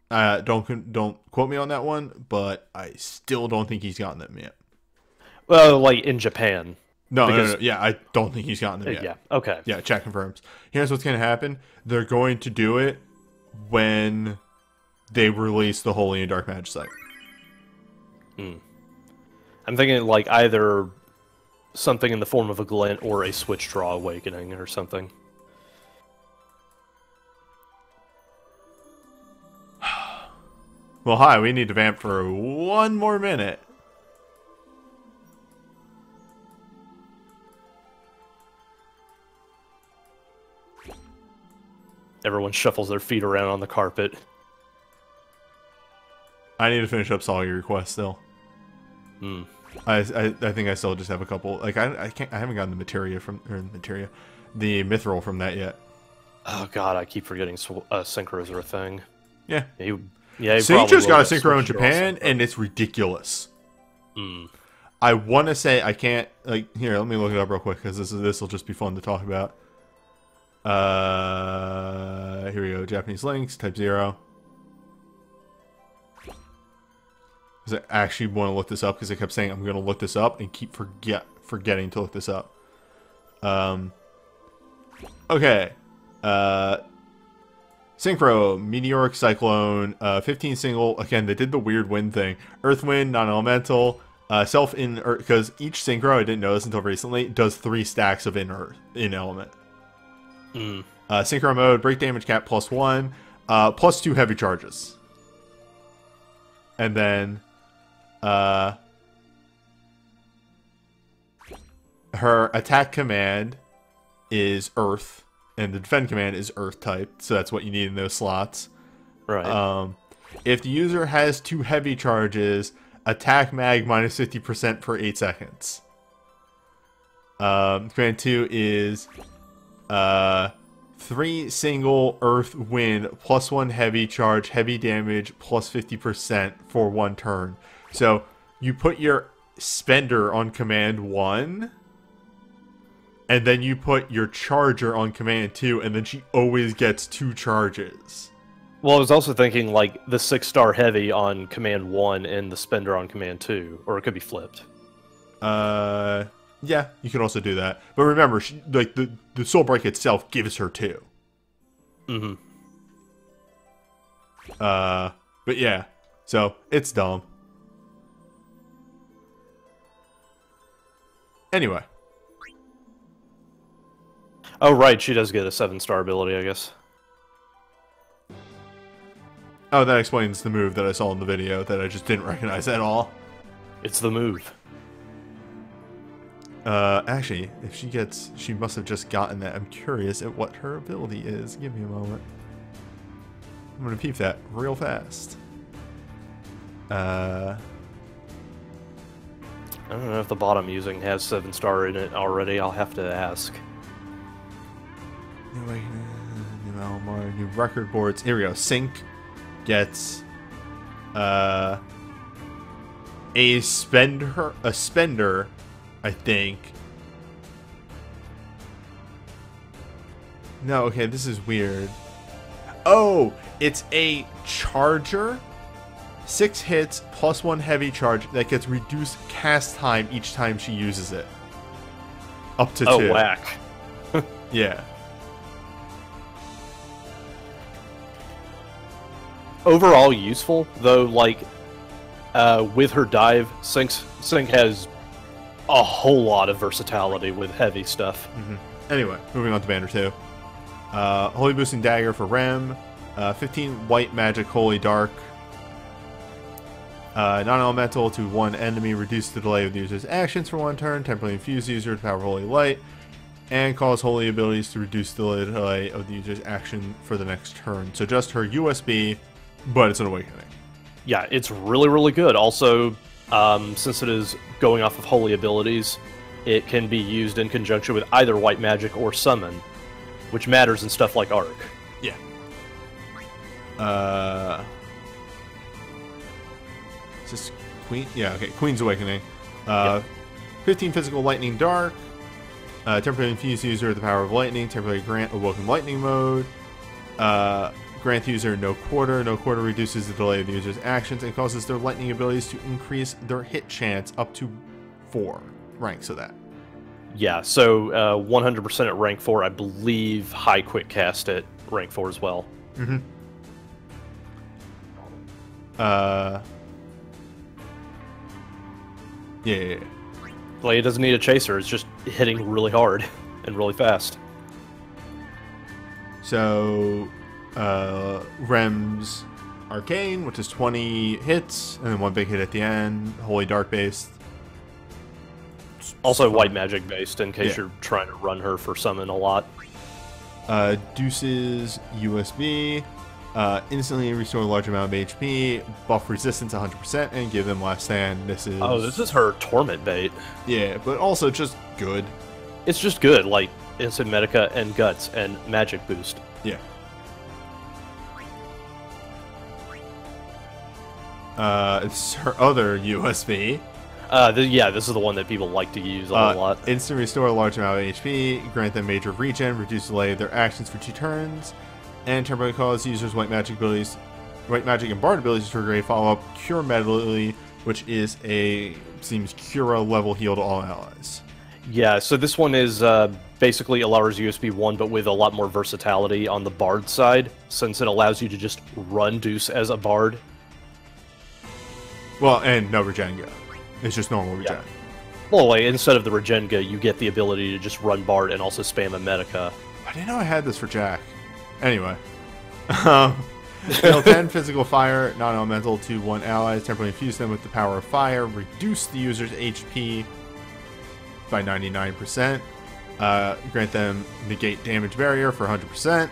Don't quote me on that one, but I still don't think he's gotten them yet. Well, like in Japan. No. Yeah, I don't think he's gotten them yet. Yeah, okay. Yeah, chat confirms. Here's what's going to happen. They're going to do it when they release the Holy and Dark Magicite. I'm thinking like either something in the form of a glint or a Switch Draw Awakening or something. Well, hi, we need to vamp for 1 more minute. Everyone shuffles their feet around on the carpet. I need to finish up Solgy requests still. I think I still just have a couple. Like I haven't gotten the the mithril from that yet. Oh god, I keep forgetting synchros are a thing. Yeah. So you just got a synchro in Japan, and it's ridiculous. I want to say I can't. Like here, let me look it up real quick because this will just be fun to talk about. Here we go. Japanese links, type 0. Because I actually want to look this up because I kept saying I'm going to look this up and keep forgetting to look this up. Okay. Synchro, Meteoric Cyclone, 15 single. Again, they did the weird wind thing. Earth Wind, non-elemental. Self in because each synchro, I didn't know this until recently, does 3 stacks of in element. Synchro mode, break damage cap +1, +2 heavy charges. And then her attack command is Earth, and the defend command is Earth typed, so that's what you need in those slots. Right. If the user has 2 heavy charges, attack mag minus 50% for 8 seconds. Command 2 is 3 single Earth wind +1 heavy charge, heavy damage +50% for 1 turn. So you put your spender on command 1, and then you put your charger on command 2, and then she always gets 2 charges. Well, I was also thinking, like, the 6-star heavy on command 1 and the spender on command 2, or it could be flipped. Yeah, you can also do that. But remember, like, the soul break itself gives her 2. But yeah, so it's dumb. Anyway. Oh, right, she does get a 7-star ability, I guess. Oh, that explains the move that I saw in the video that I just didn't recognize at all. It's the move. Actually, if she gets... She must have just gotten that. I'm curious at what her ability is. Give me a moment. I'm gonna peep that real fast. I don't know if the bot I'm using has 7-star in it already. I'll have to ask. New record boards. Here we go. Sync gets a spender, I think. No, okay, this is weird. Oh, it's a charger. 6 hits +1 heavy charge that gets reduced cast time each time she uses it. Up to 2. Oh, whack. Yeah. Overall useful, though, like, with her dive, Sync has a whole lot of versatility with heavy stuff. Anyway, moving on to Banner 2. Holy Boosting Dagger for Rem. 15 White Magic Holy Dark. Non-elemental to 1 enemy. Reduce the delay of the user's actions for 1 turn. Temporarily infuse the user to power Holy Light. And cause holy abilities to reduce the delay of the user's action for the next turn. So just her USB, but it's an awakening. Yeah, it's really, really good. Also, since it is going off of holy abilities, it can be used in conjunction with either white magic or summon, which matters in stuff like Arc. Yeah. Is this Queen? Yeah, okay. Queen's Awakening. Yep. 15 Physical Lightning Dark. Temporarily infuse user with the power of lightning. Temporarily grant Awoken Lightning mode. Grant user no quarter. No quarter reduces the delay of the user's actions and causes their lightning abilities to increase their hit chance up to 4 ranks of that. Yeah, so 100% at rank 4. I believe high quick cast at rank 4 as well. Yeah. Like, it doesn't need a chaser. It's just hitting really hard and really fast. So, Rem's Arcane, which is 20 hits, and then 1 big hit at the end. Holy Dark based. Also white magic based, in case you're trying to run her for summon a lot. Deuce's USB. Instantly restore a large amount of HP. Buff resistance 100%, and give them Last Stand. This is her Torment bait. Yeah, but also just good. It's just good, like instant Medica and Guts and Magic Boost. Yeah. It's her other USB. This is the one that people like to use a lot. Instant restore a large amount of HP, grant them major regen, reduce delay of their actions for 2 turns, and temporarily cause users' white magic and bard abilities to trigger a follow-up cure medley, which is seems Cura level heal to all allies. Yeah, so this one is basically allows USB 1, but with a lot more versatility on the bard side, since it allows you to just run Deuce as a bard. Well, and no regen go. It's just normal regen. Yeah. Well, like, instead of the Regenga, you get the ability to just run Bard and also spam a Medica. I didn't know I had this for Jack. Anyway. Deal 10 physical fire, non-elemental to one ally. Temporarily infuse them with the power of fire. Reduce the user's HP by 99%. Grant them negate damage barrier for 100%.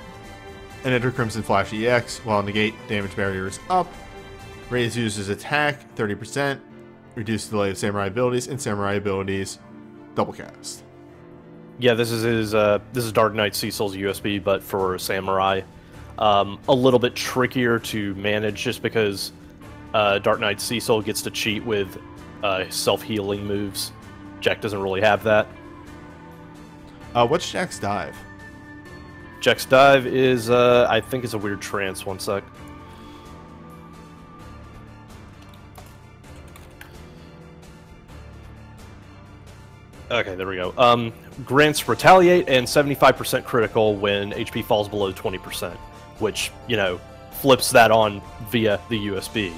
And enter Crimson Flash EX while negate damage barrier is up. Raise user's attack 30%. Reduce the delay of samurai abilities, and samurai abilities double cast. Yeah, this is Dark Knight Cecil's USB, but for Samurai. A little bit trickier to manage just because Dark Knight Cecil gets to cheat with self-healing moves. Jack doesn't really have that. What's Jack's dive? Jack's dive is, I think it's a weird trance. One sec. Okay, there we go. Grants Retaliate and 75% critical when HP falls below 20%, which, you know, flips that on via the USB.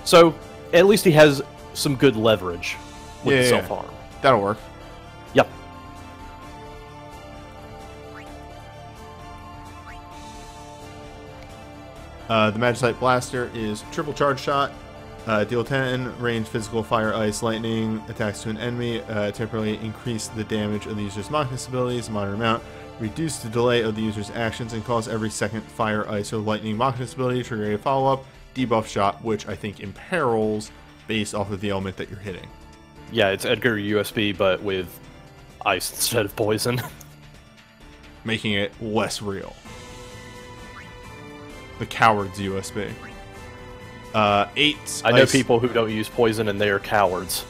So, at least he has some good leverage with the self-harm. That'll work. Yep. The Magicite Blaster is triple charge shot. Deal 10 range physical fire, ice, lightning attacks to an enemy. Temporarily increase the damage of the user's Machinist abilities, a moderate amount. Reduce the delay of the user's actions and cause every second fire, ice, or lightning Machinist ability to trigger a follow-up. Debuff shot, which I think imperils based off of the element that you're hitting. Yeah, it's Edgar USB, but with ice instead of poison. Making it less real. The coward's USB. 8. I know people who don't use poison and they are cowards.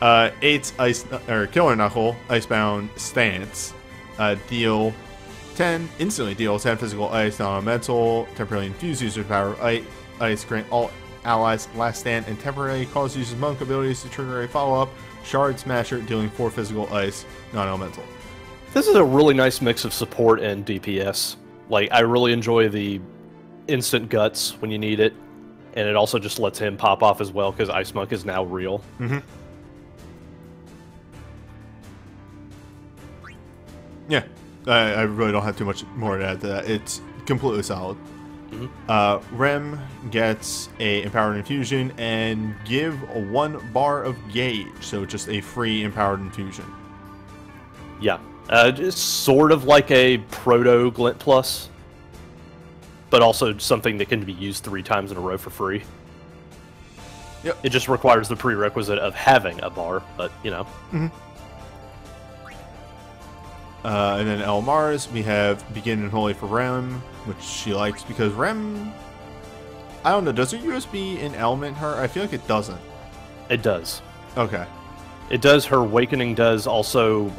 8 ice or Killer Knuckle, Icebound Stance. Deal 10, instantly deal 10 physical ice, non-elemental, temporarily infuse user's power of ice, grant all allies last stand, and temporarily cause user's monk abilities to trigger a follow-up. Shard Smasher, dealing 4 physical ice, non-elemental. This is a really nice mix of support and DPS. Like, I really enjoy the instant guts when you need it, and it also just lets him pop off as well because Ice Monk is now real. Mm-hmm. Yeah, I really don't have too much more to add to that. It's completely solid. Mm-hmm. Rem gets a Empowered Infusion and give 1 bar of gauge, so just a free Empowered Infusion. Yeah, just sort of like a Proto Glint Plus, but also something that can be used 3 times in a row for free. Yep. It just requires the prerequisite of having a bar, but, you know. Mm-hmm. And then El Mars, we have Begin and Holy for Rem, which she likes because Rem... I don't know, does her USB in Element her? I feel like it doesn't. It does. Okay. It does. Her Awakening does also,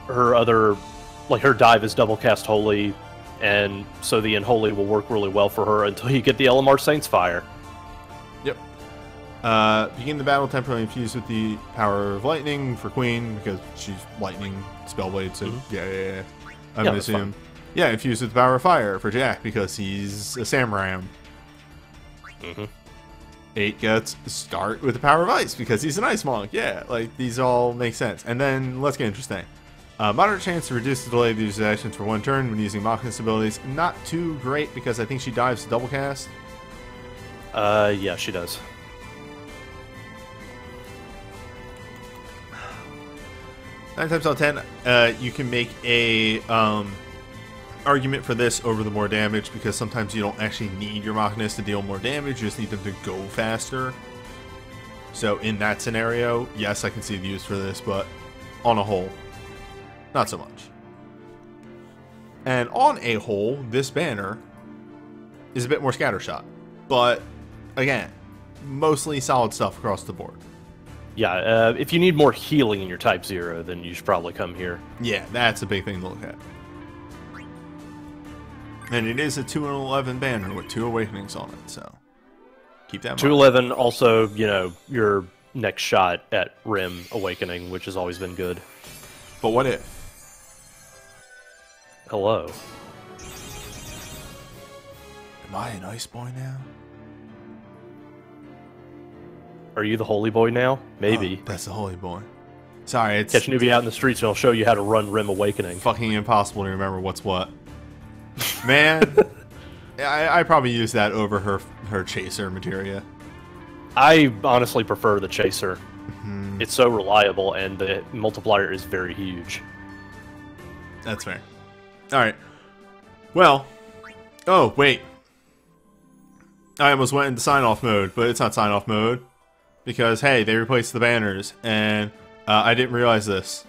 her other... Like, her dive is double cast Holy, and so the Unholy will work really well for her until you get the LMR Saint's Fire. Yep. Begin the battle temporarily infused with the power of lightning for Queen because she's lightning spellblade. So yeah. I'm gonna assume. Yeah, infused with the power of fire for Jack because he's a samurai. 8 gets start with the power of ice because he's an ice monk. Yeah, like these all make sense. And then let's get interesting. Moderate chance to reduce the delay of the user's actions for 1 turn when using Machinist abilities. Not too great because I think she dives double cast. Yeah, she does. 9 times out of 10, you can make a argument for this over the more damage because sometimes you don't actually need your Machinist to deal more damage. You just need them to go faster. So in that scenario, yes, I can see the use for this, but on a whole, not so much. And on a whole, this banner is a bit more scattershot. But, again, mostly solid stuff across the board. Yeah, if you need more healing in your Type 0, then you should probably come here. Yeah, that's a big thing to look at. And it is a 2-11 banner with 2 Awakenings on it, so keep that in mind. 2-11 also, you know, your next shot at Rim Awakening, which has always been good. But what if? Hello. Am I an ice boy now? Are you the holy boy now? Maybe. Oh, that's the holy boy. Sorry, it's Catch a newbie out in the streets and I'll show you how to run Rim Awakening. fucking impossible to remember what's what. Man, I probably use that over her chaser materia. I honestly prefer the Chaser. It's so reliable, and the multiplier is very huge. That's fair. Alright. Well. Oh, wait. I almost went into sign-off mode, but it's not sign-off mode. Because, hey, they replaced the banners, and I didn't realize this.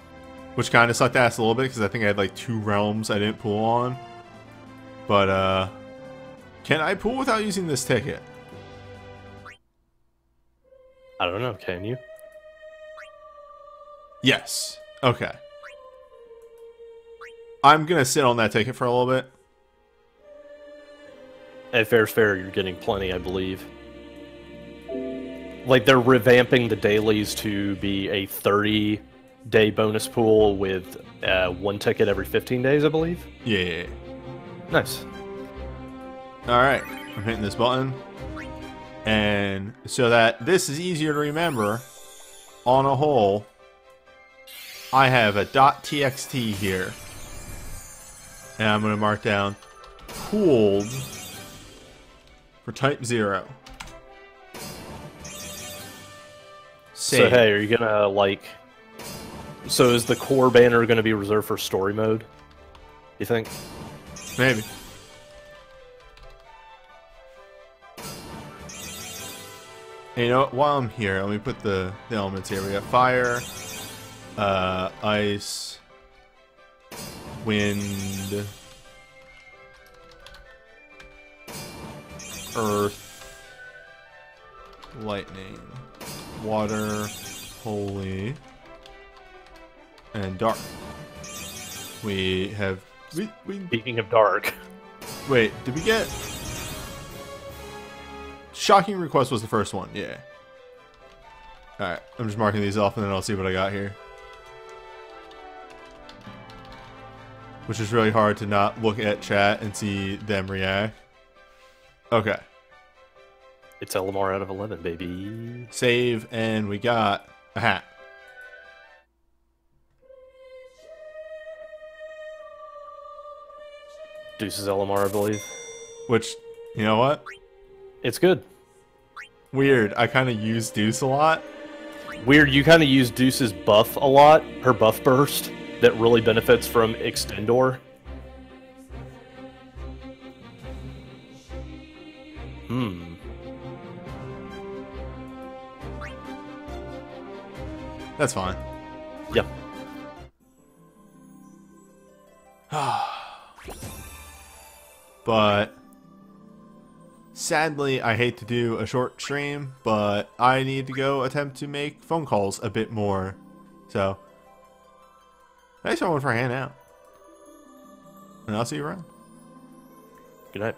Which kind of sucked ass a little bit, because I think I had like 2 realms I didn't pull on. But, can I pull without using this ticket? I don't know, can you? Yes. Okay. I'm gonna sit on that ticket for a little bit. At Fair's Fair, you're getting plenty, I believe. Like, they're revamping the dailies to be a 30-day bonus pool with 1 ticket every 15 days, I believe. Yeah. Nice. Alright. I'm hitting this button. And so that this is easier to remember, on a whole, I have a .txt here. And I'm going to mark down pooled for type 0. So, hey, are you gonna, like... So is the core banner gonna be reserved for story mode? You think? Maybe. And you know what? While I'm here, let me put the elements here. We got fire, ice, wind, earth, lightning, water, holy, and dark. We have... Speaking of dark. Wait, did we get... Shocking Request was the first one, yeah. Alright, I'm just marking these off and then I'll see what I got here. Which is really hard to not look at chat and see them react. Okay. It's LMR out of 11, baby. Save, and we got a hat. Deuce's LMR, I believe. Which, you know what? It's good. Weird, I kind of use Deuce a lot. Weird, you kind of use Deuce's buff a lot, her buff burst, that really benefits from Extendor. That's fine. Yep. But sadly, I hate to do a short stream, but I need to go attempt to make phone calls a bit more. So, thanks everyone for hanging out. And I'll see you around. Good night.